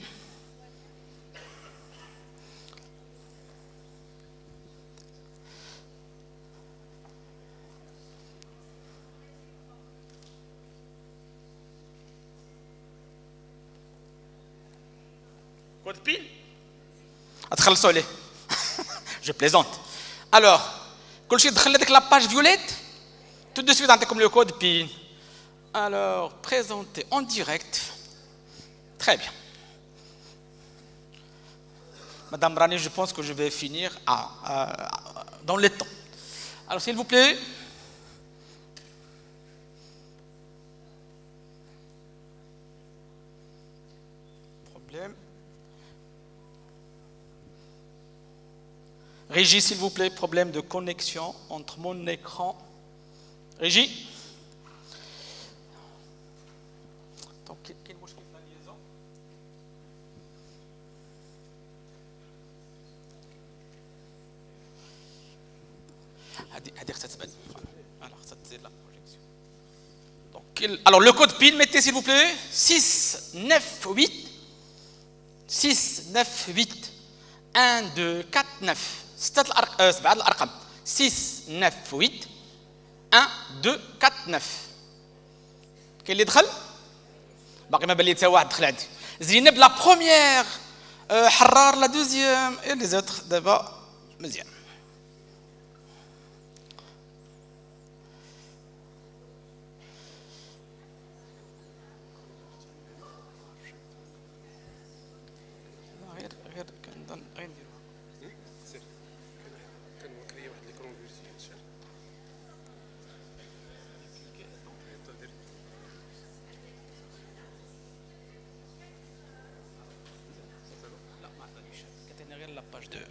code PIN ادخلصوا عليه. Je plaisante. Alors كلشي دخل لهذيك لاباج فيوليت tout de suite نعطيكم le code PIN. Alors présenter en direct. Très bien. Madame Rani, je pense que je vais finir dans le temps. Alors s'il vous plaît. Problème. Régie, s'il vous plaît, problème de connexion entre mon écran. Régie. Donc, quel mot je fais la liaison? Alors, ça c'est la projection. Donc, alors, le code PIN, mettez s'il vous plaît 698 1 2 4 9 7 الارقام 698 1 2 4 9. كاين اللي دخل؟ باقي ما بان لي حتى واحد دخل عندي. زينب لا بروميير، حرار لا دوزيام اي لي زوتر دابا مزيان. غير كنظن غير نديرو كنوكري واحد لي كونفيرسيون لا ما عطانيش كتعني غير لاباج 2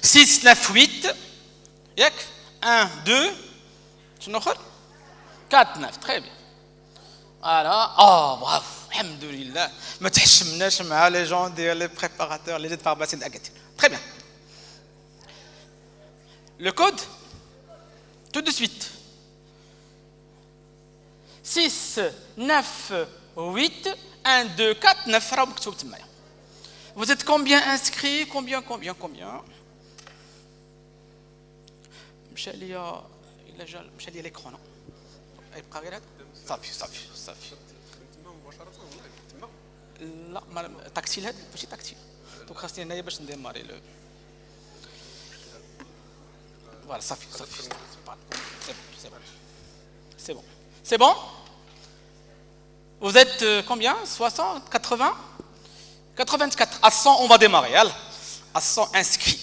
698 ياك 1 2 شنو اخر 4 9. تري بيان. فوالا برافو الحمد لله ما تحشمناش مع لي جون ديال لي بريباراتور لي زيد فارماسيين د اكادير. تري بيان. Le code, tout de suite. 6 9 8 1 2 4 9 راه مكتوب تمايا. Vous êtes combien inscrits? Combien? مشى ليا الا جا مشى ليا ليكرون. يبقى غير هذا. صافي. لا ما تاكسيل هذا ماشي تاكسيل. دونك خاصني هنايا باش نديماري لو. Voilà, ça fait. C'est bon. Vous êtes combien? 60, 80, 84. À 100, on va démarrer. Alors, à 100 inscrits.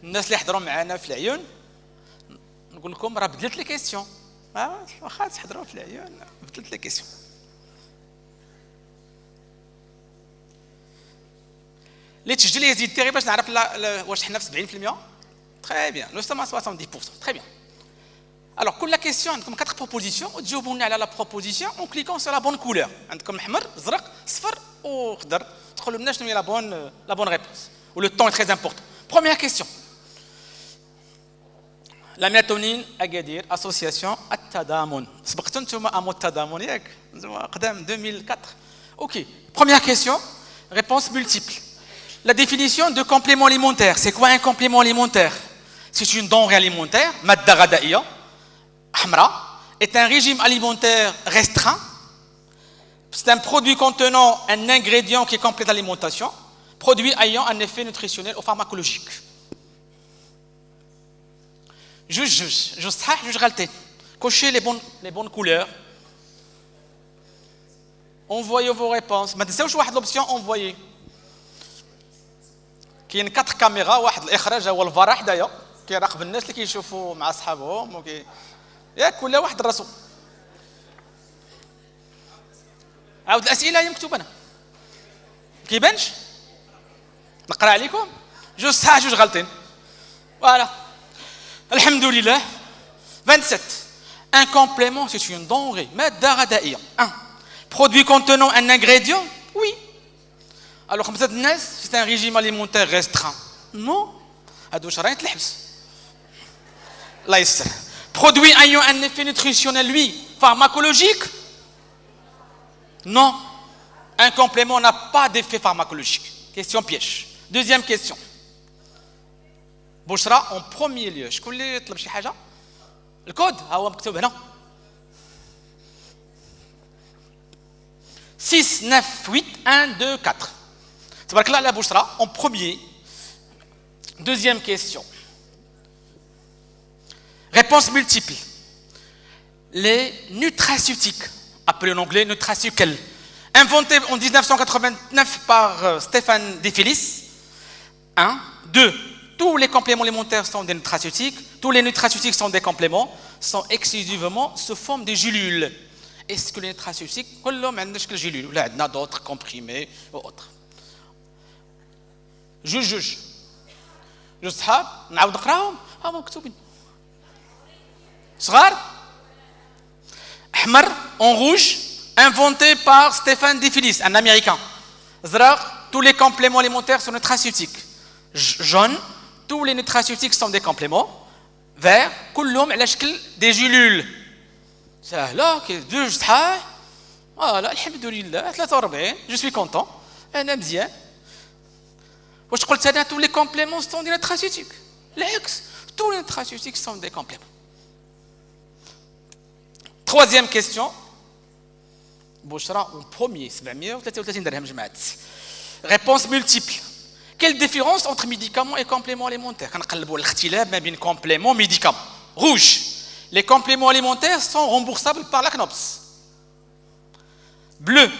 الناس اللي حضروا معنا في العيون نقول لكم راه بدلت لي كيسيون. واخا تحضروا في العيون بدلت لي كيسيون. اللي تسجل يزيد تيغي باش نعرف واش حنا في 70%. تري بيان لو سما 70%. تري بيان. Alors, كل كيسيون عندكم 4 بروبوزيسيون وتجاوبوا لنا على لا بروبوزيسيون اون كليكون سور لا بون كولور. عندكم احمر زرق صفر وخضر. تقولوا لنا شنو هي لا بون ريبونس. و لو طون est très important. Première question. La mélatonine Agadir, association التضامن. سبقتوا نتوما امو التضامن ياك؟ قدام 2004. OK. Première question. Réponse multiple. La définition de complément alimentaire. C'est quoi un complément alimentaire? C'est une denrée alimentaire, مادة غذائية حمراء, est un régime alimentaire restreint. C'est un produit contenant un ingrédient qui complète l'alimentation, produit ayant un effet nutritionnel ou pharmacologique. Juge صحيح juge غلطين. Cochez les bonnes couleurs. Envoyez vos réponses. ما تنساوش واحد l'option envoyer. كاين 4 كاميرا, واحد الاخراج هو الفار حدايا كيراقب الناس اللي كيشوفوا مع اصحابهم ياك كل واحد راسو. عاود الاسئله هي مكتوبه هنا كيبانش نقرا عليكم جوج صحاح جوج غلطين. فوالا الحمد لله. 27. Un complément, c'est une denrée مادة غذائية. 1. Produit contenant un ingrédient. Oui. Alors خمسة الناس c'est un régime alimentaire restreint. Non. هادو شرايط الحبس. الله يستر. Produit ayant un effet nutritionnel, lui, pharmacologique? Non. Un complément n'a pas d'effet pharmacologique. Question piège. Deuxième question. بشرى en premier lieu. شكون اللي يطلب شي حاجة؟ الكود ها هو مكتوب هنا. 6 9 8 1 2 4. تبارك الله على بشرى en premier. Deuxième question. Réponse multiple. Les nutraceutiques, appelés en anglais nutraceuticals, inventés en 1989 par Stéphane Defilis. 1. 2. Tous les compléments alimentaires sont des nutraceutiques. Tous les nutraceutiques sont des compléments, sont exclusivement sous forme de gélules. Est-ce que les nutraceutiques, كلهم عندنا شكل gélules ولا عندنا d'autres comprimés ou autres. جوج صحاب نعاود نقراهم ها مكتوبين صغار. احمر en rouge, inventé par Stéphane Defilis, un américain. زرق, tous les compléments alimentaires sont nutraceutiques. Jaune, tous les nutraceutiques sont des compléments. Vert, كلهم على شكل des gélules. سهله جوج صحاح. فوالا الحمد لله 43. Je suis content. انا مزيان. واش قلت انا tous les compléments sont des nutraceutiques؟ العكس. tous les nutraceutiques sont des compléments. Troisième question. بشرى en premier 733 درهم جماعة. Réponse multiple. Quelle différence entre médicaments et compléments alimentaires؟ كنقلبوا الاختلاف ما بين compléments et médicaments. Rouge. Les compléments alimentaires sont remboursables par la CNOPS. Bleu.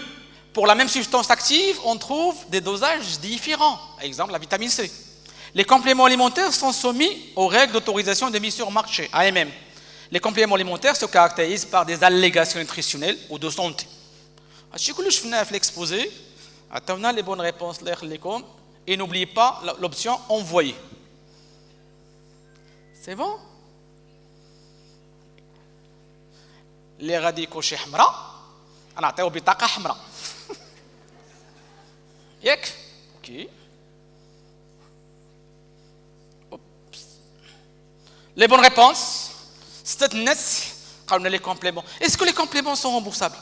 Pour la même substance active, on trouve des dosages différents. Par exemple, la vitamine C. Les compléments alimentaires sont soumis aux règles d'autorisation de mise sur marché, AMM. Les compléments alimentaires se caractérisent par des allégations nutritionnelles ou de santé. Je vais vous faire l'exposé. Attendez les bonnes réponses. Et n'oubliez pas l'option envoyer. C'est bon? Les radicaux chez Hamra, on a été بطاقة حمراء. ياك؟ OK. Les bonnes réponses. C'est net. Les compléments. Est-ce que les compléments sont remboursables?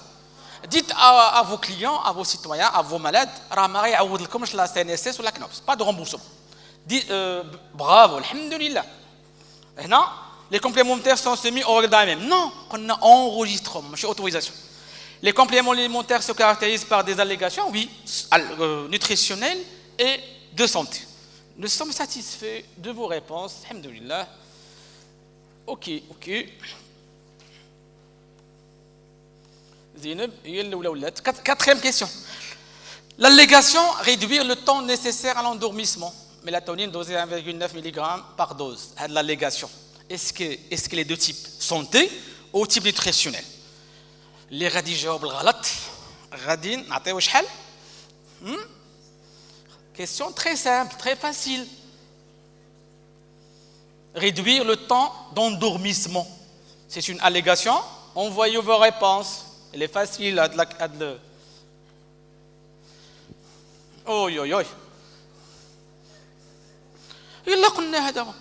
Dites à vos clients, à vos citoyens, à vos malades, راه يعوض لكم la CNSS ou la CNOPS. Pas de remboursement. Bravo, alhamdoulilah. هنا les compléments alimentaires sont soumis aux règles d'AMM. Non, on a enregistrement, c'est autorisation. Les compléments alimentaires se caractérisent par des allégations, oui, nutritionnelles et de santé. Nous sommes satisfaits de vos réponses, alhamdoulilah. OK. Quatrième question. L'allégation réduire le temps nécessaire à l'endormissement. Mélatonine dosée 1,9 mg par dose. L'allégation. Est-ce que les deux types santé au type nutritionnel. اللي غادي يجاوب الغلط غادي نعطيوه شحال. Question très simple, très facile. Réduire le temps d'endormissement. C'est une allégation. Envoyez vos réponses. Elle est facile. Oi, oi, oi. يلا قلنا هذا.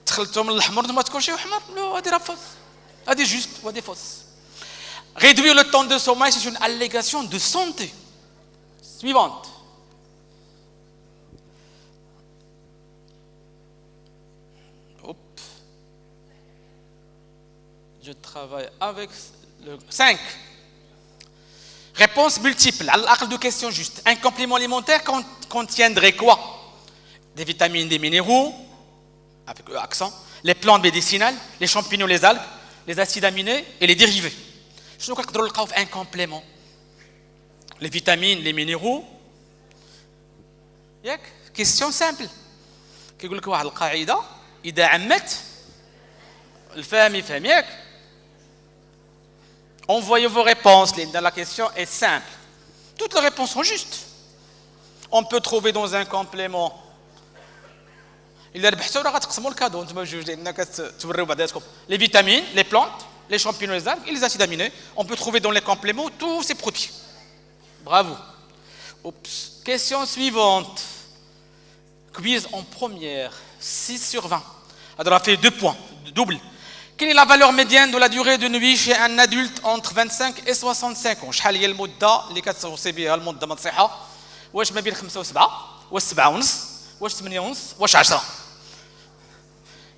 دخلتهم من الحمر ما تكونش حمر. لا هذه راه فوس. هذه جوست وهذه فوس. Réduire le temps de sommeil, c'est une allégation de santé. Suivante. Hop. Je travaille avec le 5. Réponse multiple. À l'âge de question juste. Un complément alimentaire contiendrait quoi? Des vitamines, des minéraux, avec accent, les plantes médicinales, les champignons, les algues, les acides aminés et les dérivés. Je ne sais pas un complément. Les vitamines, les minéraux. Question simple. كيقول لك واحد القاعده اذا عمت الفهم يفهم ياك. Envoyez vos réponses. La question est simple. Toutes les réponses sont justes. On peut trouver dans un complément. إلا ربحتوا راه غتقسموا الكادو انتم بجوج لان كتوريو بعضياتكم. Les vitamines, les plantes, les champignons, les algues et les acides aminés. On peut trouver dans les compléments tous ces produits. Bravo. Oups. Question suivante. Quiz en première. 6 sur 20. On a fait 2 points. Double. Quelle est la valeur médiane de la durée de nuit chez un adulte entre 25 et 65 ans? شحال هي المدة اللي كتوصي بها المدة من الصحة؟ واش ما بين 5 و7 واش 7 ونص واش 8 ونص واش 10؟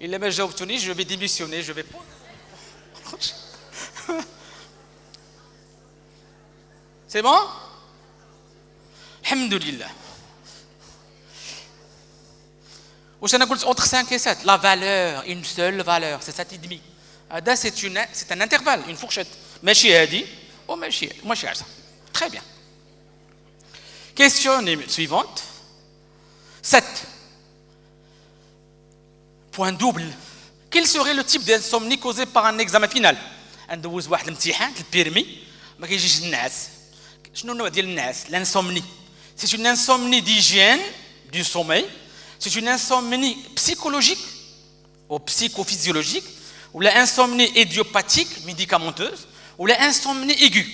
إلا ما جاوبتونيش je vais démissionner, je vais pas. C'est bon? Alhamdoulilah. واش انا قلت entre 5 et 7 la valeur, une seule valeur, c'est 7,5. هذا c'est un intervalle, une fourchette. ماشي هذه وماشي ماشي 10. Très bien. Question suivante. 7. Point double. Quel serait le type d'insomnie causé par un examen final? ندوز واحد الامتحان البيرمي ما كيجيش النعاس. شنو النوع ديال النعاس؟ L'insomnie. C'est une insomnie d'hygiène du sommeil. C'est une insomnie psychologique ou psychophysiologique, ou l'insomnie idiopathique, médicamenteuse, ou l'insomnie aiguë.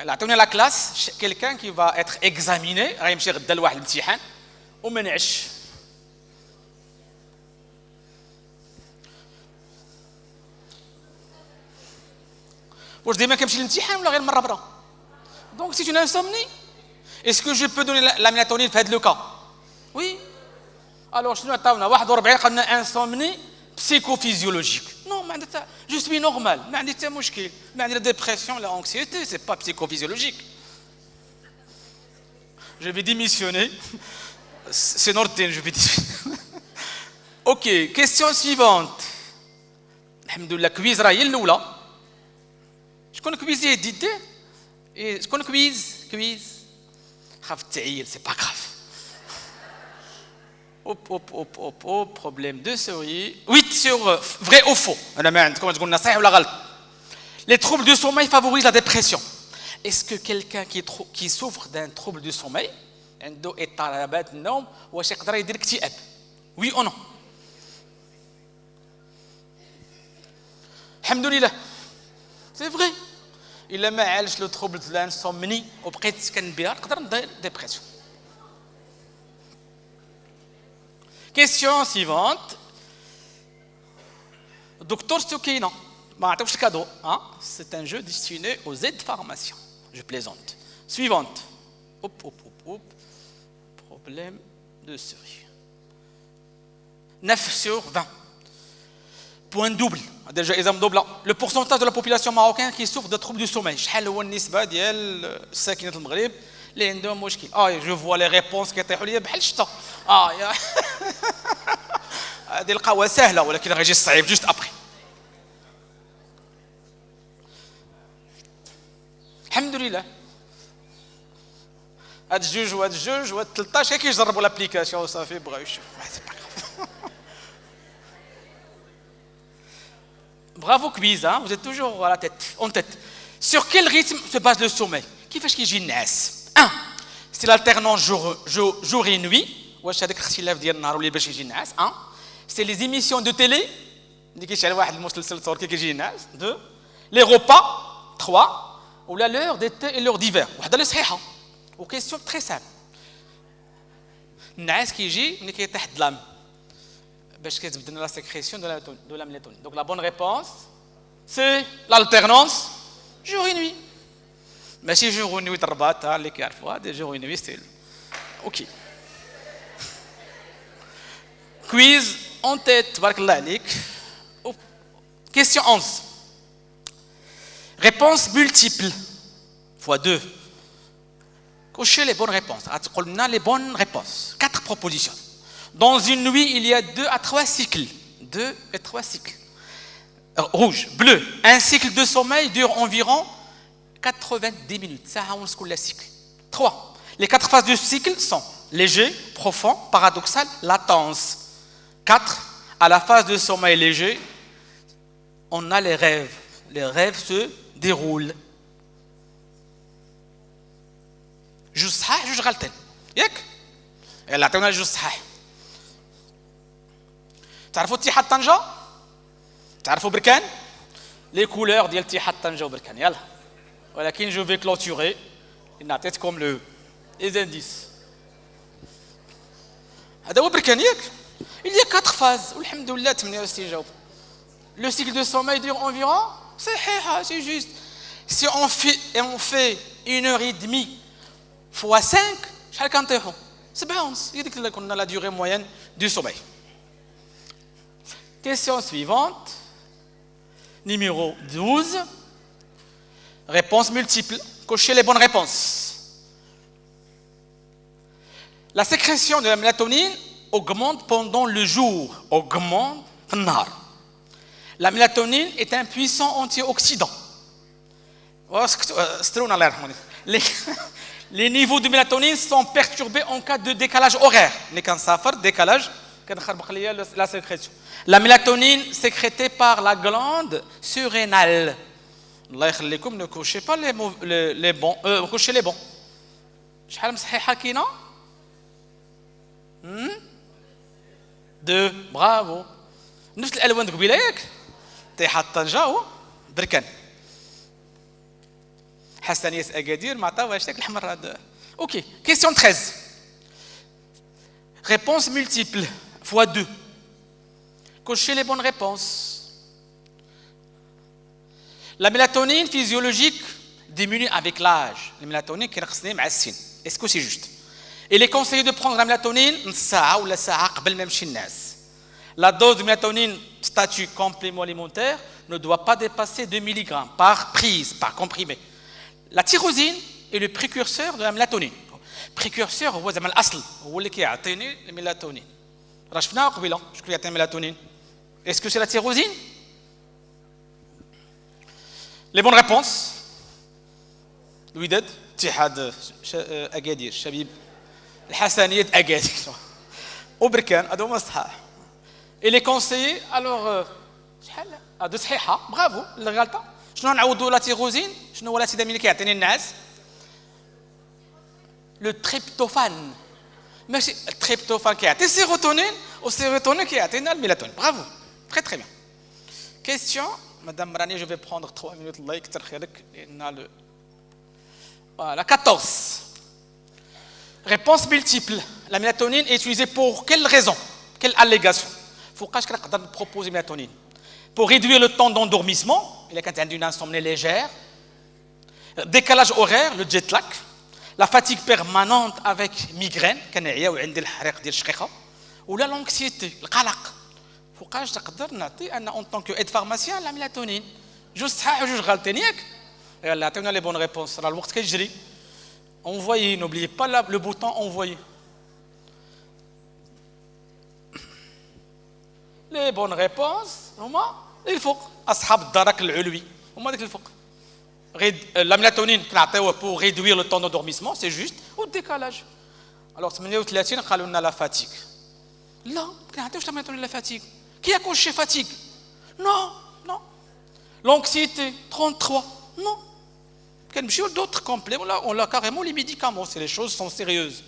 Là, on a la classe, quelqu'un qui va être examiné, غيمشي غدا لواحد الامتحان وما نعش. واش ديما كنمشي للامتحان ولا غير مره مره؟ Donc c'est une insomnie. Est-ce que je peux donner la mélatonine في هذا le cas? Oui. Alors شنو عطاونا 41 قلنا insomnie psychophysiologique. Non, je suis normal, ما عندي حتى مشكل. ما عندي la dépression, la anxiété, c'est pas psychophysiologique. Je vais démissionner. C'est Nordin, je vais démissionner. OK, question suivante. Alhamdoulilah, quiz راه هي الاولى. شكون كويزي ديدي؟ شكون كويز خاف التعييل سي با غراف. Hop, problème de souris. 8 sur vrai ou faux. Les troubles du sommeil favorisent la dépression. Est-ce que quelqu'un qui souffre d'un trouble du sommeil, oui ou non? Alhamdoulilah. C'est vrai. Il a معالج le trouble de l'insomnie وبقيت تسكن بها تقدر ندير dépression. Question suivante. Docteur Stoukina, c'est un jeu destiné aux aides pharmaciens. Je plaisante. Suivante. Hop. Problème de souris. 9 sur 20. Point double. Déjà, exemple double. Le pourcentage de la population marocaine qui souffre de troubles du sommeil. شحال هو النسبة ديال ساكنة المغرب اللي عندهم مشكل؟ je vois les réponses كيطيحوا لي بحال الشتا. يا هذه القهوة سهلة ولكن غيجي الصعيب جوست ابري. الحمد لله. هاد الجوج وهاد 13 كيجربوا لابليكاسيون وصافي بغاو يشوفوا. Bravo quiz, hein? Vous êtes toujours à la tête, en tête. Sur quel rythme se base le sommeil? Qui fait ce qui est 1. C'est l'alternance jour et nuit. واش هذاك الاختلاف ديال النهار والليل باش يجي النعاس 1. C'est les émissions de télé اللي كيشعل واحد المسلسل تركي كيجي النعاس 2. Les repas 3. ولا l'heure d'été et l'heure d'hiver. وحده اللي صحيحه. و question très simple. النعاس كيجي ملي كيطيح الظلام باش كتبدل لا sécrétion de la mélatonine. Donc la bonne réponse c'est l'alternance jour et nuit. ماشي jour et nuit الرباط اللي كيعرفوها دي jour et nuit c'est OK. Quiz en tête, barakallah alik. Question 11. Réponse multiple. x2. Cochez les bonnes réponses. On a les bonnes réponses. 4 propositions. Dans une nuit, il y a 2 à 3 cycles. 2 et 3 cycles. Rouge, bleu. Un cycle de sommeil dure environ 90 minutes. Ça, on se coule le cycle. 3. Les 4 phases du cycle sont léger, profond, paradoxal, latence. 4. À la phase de sommeil léger, on a les rêves. Les rêves se déroulent. جوج صحاح جوج غلطين ياك يلا عطيونا جوج صحاح. تعرفوا اتحاد طنجة؟ تعرفوا بركان؟ لي كولور ديال اتحاد طنجة وبركان يلا. ولكن جو في كلوتوري نعطيتكم لو لي انديس. هذا هو بركان ياك. Il y a 4 phases. Alhamdoulilah, 68 جاوب. Le cycle de sommeil dure environ, c'est juste. Si on fait 1h30 fois 5, شحال كنطيحوا؟ 7. هي ديك اللي كنا la durée moyenne du sommeil. Question suivante. Numéro 12. Réponse multiple. Cochez les bonnes réponses. La sécrétion de la mélatonine augmente pendant le jour, augmente في النهار. La mélatonine est un puissant antioxydant. Les niveaux de mélatonine sont perturbés en cas de décalage horaire. Décalage, la sécrétion. La mélatonine sécrétée par la glande surrénale. Ne cochez pas les bons. Cochez les bons. شحال مصحيحة كاينة؟ 2. برافو. نفس الالوان د قبيله ياك اتحاد طنجة و بركان. حسنية اكادير ما عطاوهاش داك الاحمر هذا. اوكي. كيسيون 13. Réponse multiple x2. Cochez les bonnes réponses. La mélatonine physiologique diminue avec l'âge. La mélatonine كينقصني مع السن. Est-ce que c'est juste? Il est conseillé de prendre la mélatonine نص ساعة ولا ساعة قبل ما يمشي الناس. La dose de mélatonine statut complément alimentaire ne doit pas dépasser 2 mg par prise, par comprimé. La tyrosine est le précurseur de la mélatonine. Précurseur هو زعما الأصل هو اللي كيعطيني الميلاتونين. راه شفناها قبيله شكون يعطي الميلاتونين. Est-ce que c'est la tyrosine? Les bonnes réponses. الوداد اتحاد أكادير شبيب الحسنية أكادير وبركان هذا هما الصحاح. Il est conseillé alors شحال هذا صحيحه برافو اللي غلطه. شنو نعوضوا لا تيروزين؟ شنو هو الاسيد اميني كيعطيني النعاس؟ لو تريبتوفان. ماشي التريبتوفان كيعطي السيروتونين والسيروتونين كيعطينا الميلاتونين. برافو très très bien. Question madame Rani, je vais prendre 3 minutes الله يكثر خيرك لان le voilà 14. Réponse multiple. La mélatonine est utilisée pour quelle raison? Quelle allégation? فوقاش كنقدر نبروبوزي ميلاتونين؟ pour réduire le temps d'endormissement, il y a une insomnie légère, décalage horaire, le jet lag, la fatigue permanente avec migraine, ou la l'anxiété, le qalaq. فوقاش تقدر نعطي انا en tant que aide pharmacien la mélatonine. جوج صحاح وجوج غلطين ياك؟ يلا عطيونا لي بون ريبونس راه الوقت كيجري. Envoyez, n'oubliez pas le bouton envoyer. Les bonnes réponses هما الفوق اصحاب الدرك العلوي هما داك الفوق. La mélatonine كنعطيوها pour réduire le temps d'endormissement, c'est juste, ou le décalage. Alors 38 قالوا لنا la fatigue. لا كنعطيوش la mélatonine la fatigue. Qui a coché fatigue? Non, non. L'anxiété, 33. Non. D'autres complets, on a carrément les médicaments, les choses sont sérieuses.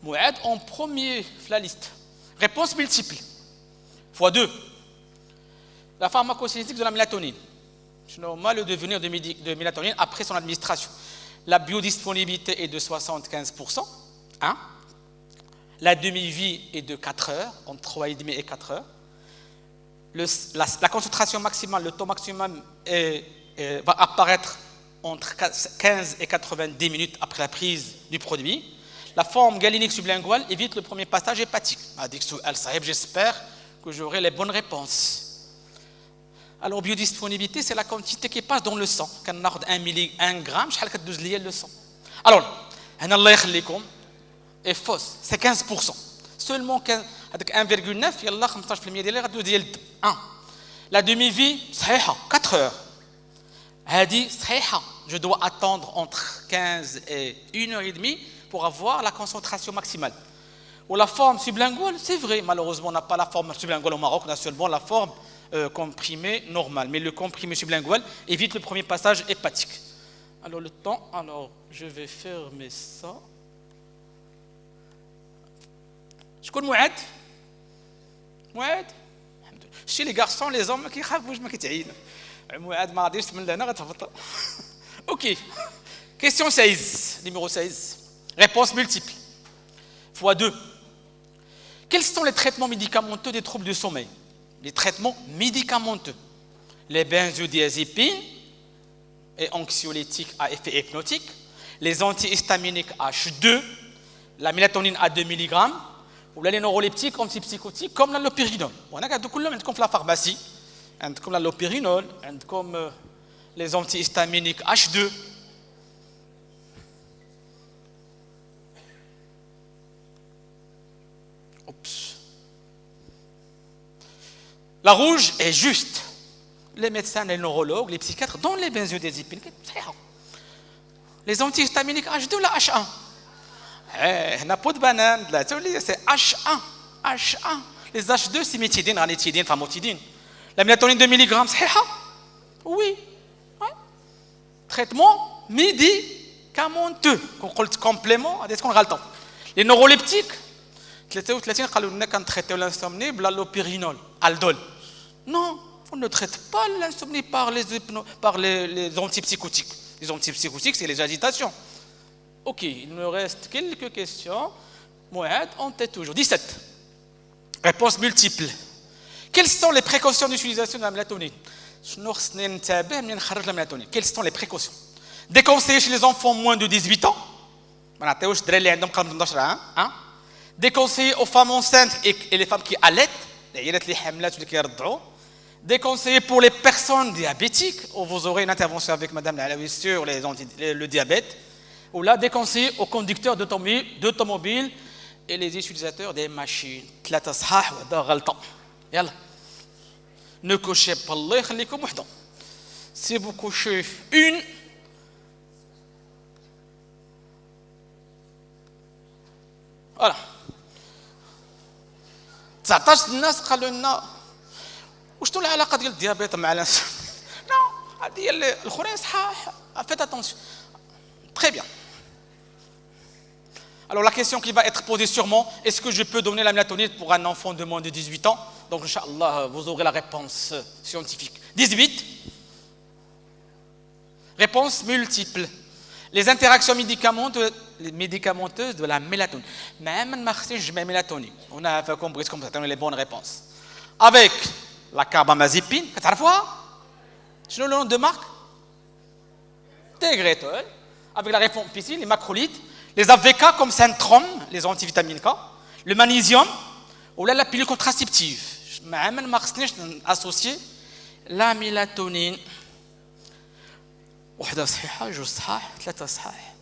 Mouad en premier la liste. Réponse multiple. Fois 2. La pharmacocinétique de la mélatonine. Le devenir de mélatonine après son administration. La biodisponibilité est de 75%. Hein? La demi-vie est de 4 heures, entre 3,5 et 4 heures. La concentration maximale, le taux maximum va apparaître entre 15 et 90 minutes après la prise du produit. La forme galénique sublinguale évite le premier passage hépatique. J'espère que j'aurai les bonnes réponses. Alors, biodisponibilité, c'est la quantité qui passe dans le sang. Quand on a 1 gramme, je vais le sang. Alors, Allah yakhlikum est fausse, c'est 15%. Seulement 1,9, il y a 15% de 1. La demi-vie, c'est 4 heures. Je dois attendre entre 15 et 1h30 pour avoir la concentration maximale. Ou la forme sublinguale, c'est vrai, malheureusement, on n'a pas la forme sublinguale au Maroc, on a seulement la forme comprimée normale. Mais le comprimé sublingual évite le premier passage hépatique. Alors le temps, je vais fermer ça. Je connais Mouad. Mouad. Chez les garçons, les hommes qui خافوا ما كيتعين. Mouad ما غاديش من لهنا غتهبط. OK. Question 16, numéro 16. Réponse multiple. Fois 2. Quels sont les traitements médicamenteux des troubles du sommeil? Les traitements médicamenteux. Les benzodiazépines et anxiolytiques à effet hypnotique, les antihistaminiques H2, la mélatonine à 2 mg, ou les neuroleptiques antipsychotiques comme l'allopyrinol. On a comme la pharmacie, comme l'allopyrinol, comme les antihistaminiques H2. Oups. La rouge est juste. Les médecins, les neurologues, les psychiatres donnent les benzodiazépines. Les antihistaminiques H2, la H1. On n'a pas de banane, c'est H1. H1. Les H2, c'est méthidine, ranitidine, famotidine. La mélatonine 2 mg, c'est oui. Ouais. Traitement médicamenteux. Complément, est-ce qu'on a le temps? Les neuroleptiques, 33 قالوا لنا كنتريتيو l'insomnie l'allopyrinol, Aldol. Non, on ne traite pas l'insomnie par les antipsychotiques. Les antipsychotiques, c'est les agitations. OK, il me reste quelques questions. Mouad, on tête toujours. 17. Réponse multiple. Quelles sont les précautions d'utilisation de la mélatonine? Quelles sont les précautions? Déconseillé chez les enfants moins de 18 ans. Déconseillé aux femmes enceintes et les femmes qui allaitent. Déconseillé pour les personnes diabétiques, où vous aurez une intervention avec Madame Alaoui sur le diabète. Ou là, déconseillé aux conducteurs d'automobiles et les utilisateurs des machines. Ne cochez pas Allah, si vous cochez une, voilà. 19 الناس قالوا لنا واش تولي العلاقه ديال الديابيط مع الانسولين؟ نو هذه الاخرين صحاح. Faites attention. Très bien. Alors la question qui va être posée sûrement, est-ce que je peux donner la mélatonine pour un enfant de moins de 18 ans? Donc Inch'Allah, vous aurez la réponse scientifique. 18. Réponse multiple. Les interactions médicamenteuses de la mélatonine. Même je mets mélatonine. On a fait compris comme ça, on a les bonnes réponses. Avec la carbamazépine, c'est le nom de marque? Tegretol. Avec la rifampicine, les macrolides, les AVK comme Centrum, les antivitamines K, le magnésium, ou là la pilule contraceptive. Même associé la mélatonine. واحدة صحيحة، جوج صحاح، 3 صحاح.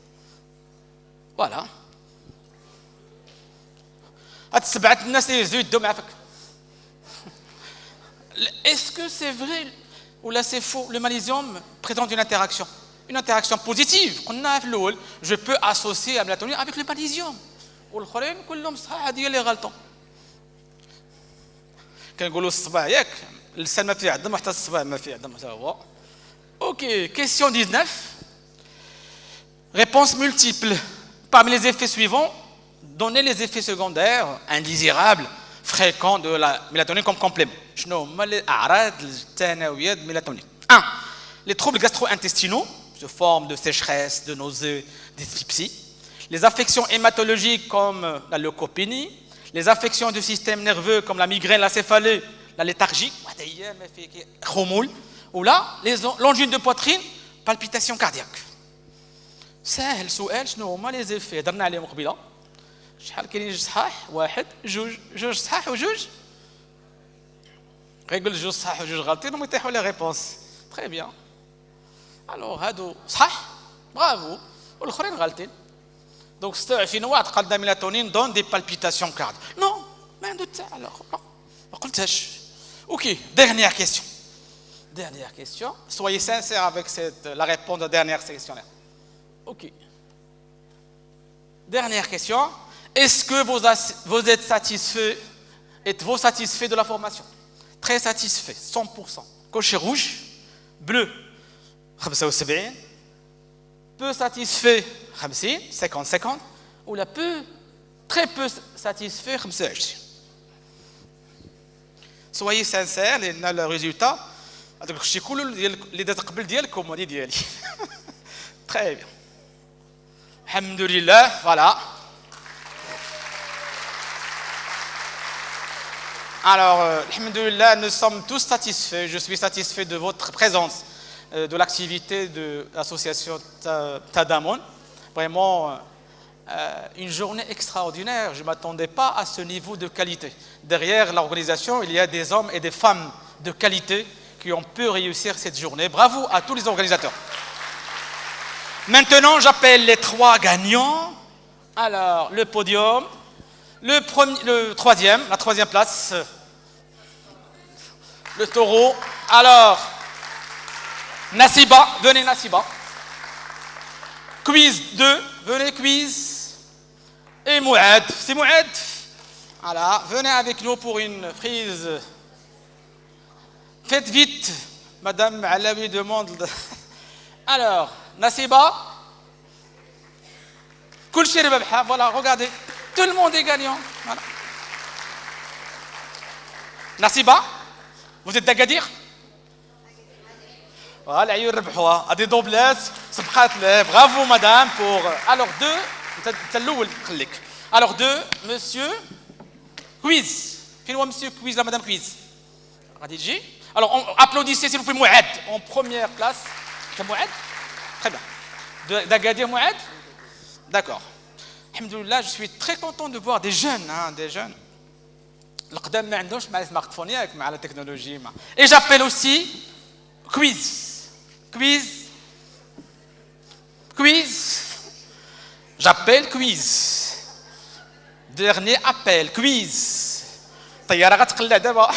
Voilà. هاد 7 الناس اللي يهزوا يدهم عافاك. Est-ce que c'est vrai ou là c'est faux? Le magnésium présente une interaction positive. قلنا في الأول je peux associer la mélatonine avec le magnésium. والآخرين كلهم صحاح، هذه هي اللي غلطوا. كنقولوا الصباح ياك اللسان ما فيه عظم حتى الصباع ما فيه عظم حتى هو. اوكي question 19. Réponse multiple. Parmi les effets suivants, donnez les effets secondaires indésirables fréquents de la mélatonine comme complément. شنو هما الأعراض الثانوية de mélatonine? 1. Les troubles gastro-intestinaux, sous forme de sécheresse, de nausées, d'asphyxie. Les affections hématologiques comme la leucopénie. Les affections du système nerveux comme la migraine, la céphalée, la léthargie. Ou là, l'angine de poitrine, palpitation cardiaque. سهل سؤال شنو هما لي زيفي هضرنا عليهم قبيله شحال كاينين جوج صحاح واحد جوج صحاح وجوج غيقول جوج صحاح وجوج غالطين وما يطيحوا لي ريبونس تري بيان الوغ هادو صحاح برافو والاخرين غالطين دونك 26 واحد قال دا ميلاتونين دون دي بالبيتاسيون كارد نو ما عنده حتى ما قلتهاش اوكي dernière question soyez sincère avec la réponse de dernière questionnaire. Ok. Dernière question. Est-ce que vous êtes satisfait? Êtes-vous satisfait de la formation? Très satisfait, 100%. Coché rouge, bleu, 75. Peu satisfait, 50-50. Ou la peu, très peu satisfait, 25. Soyez sincères, le résultat. Très bien. Alhamdulillah, voilà. Alors, alhamdulillah, nous sommes tous satisfaits. Je suis satisfait de votre présence, de l'activité de l'association Tadamon. Vraiment, une journée extraordinaire. Je ne m'attendais pas à ce niveau de qualité. Derrière l'organisation, il y a des hommes et des femmes de qualité qui ont pu réussir cette journée. Bravo à tous les organisateurs. Maintenant, j'appelle les 3 gagnants. Alors, le podium, la troisième place, le taureau. Alors, Nassiba, venez Nassiba. Quiz 2, venez quiz. Et Mouad, c'est Mouad. Voilà, venez avec nous pour une prise. Faites vite, Madame Alaoui demande. Alors, Nassiba, voilà, regardez, tout le monde est gagnant. Voilà. Nassiba, vous êtes d'Agadir? Voilà, il y a des doublesses, bravo madame pour. Alors 2, alors 2, monsieur Quiz. Fais-moi monsieur Quiz, la madame Quiz. Alors applaudissez s'il vous plaît Mouad en première place. C'est Mouad? Très bien. D'Agadir Mouad? D'accord. Alhamdoulilah, je suis très content de voir des jeunes, des jeunes. القدام ما عندهمش مع السمارت فون ياك مع la technologie. Et j'appelle aussi Quiz. J'appelle Quiz. Dernier appel, Quiz. طيارة غتقلع دابا.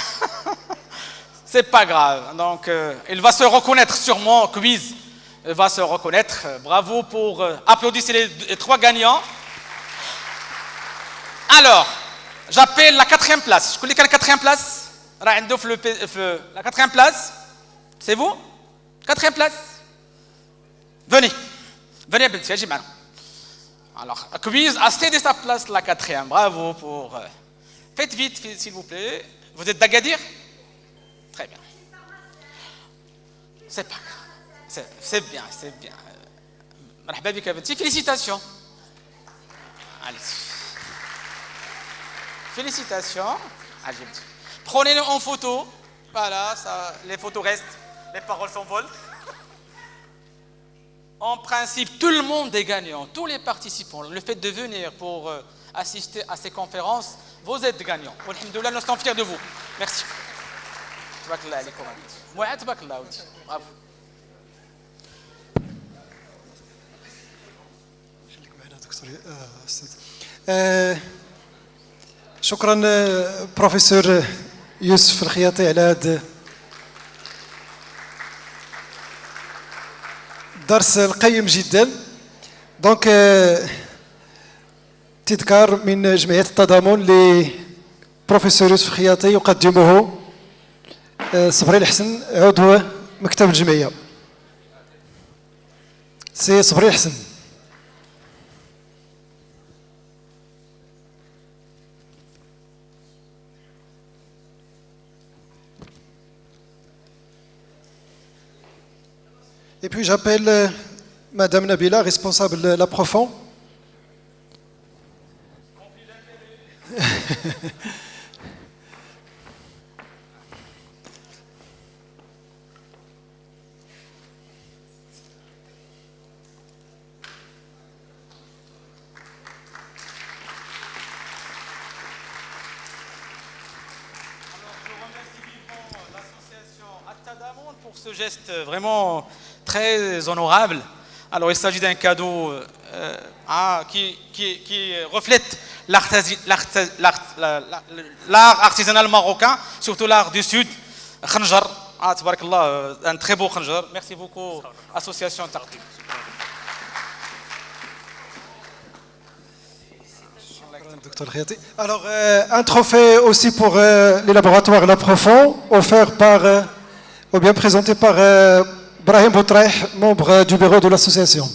C'est pas grave. Donc il va se reconnaître sûrement Quiz. Il va se reconnaître. Bravo pour applaudissez les 3 gagnants. Alors, j'appelle la 4e place. Je connais quelle 4e place? La 4e place. C'est vous? 4e place. Venez, Abdelti, j'ai mal. Alors, Quiz a cédé sa place, la 4e. Bravo pour. Faites vite, s'il vous plaît. Vous êtes d'Agadir? Très bien. C'est pas grave. C'est bien. Marhaba bik Abdelti. Félicitations. Allez-y. Félicitations. Prenez-le en photo. Voilà, ça, les photos restent, les paroles s'envolent. En principe, tout le monde est gagnant, tous les participants. Le fait de venir pour assister à ces conférences, vous êtes gagnants. Alhamdoulilah, nous sommes fiers de vous. Merci. Bravo. شكرا بروفيسور يوسف الخياطي على هذا الدرس القيم جدا. دونك تذكار من جمعية التضامن لبروفيسور يوسف الخياطي يقدمه صبري الحسن عضو مكتب الجمعية. سي صبري الحسن. Et puis j'appelle Madame Nabila, responsable de la Profond. Pour ce geste vraiment très honorable. Alors il s'agit d'un cadeau qui reflète l'art artisanal marocain, surtout l'art du Sud. Khanjar, tabarakallah, un très beau khanjar. Merci beaucoup, association Taqdim. Docteur Khiyati. Alors, un trophée aussi pour les laboratoires La Profond, offert ou bien présenté par Brahim Boutraih, membre du bureau de l'association.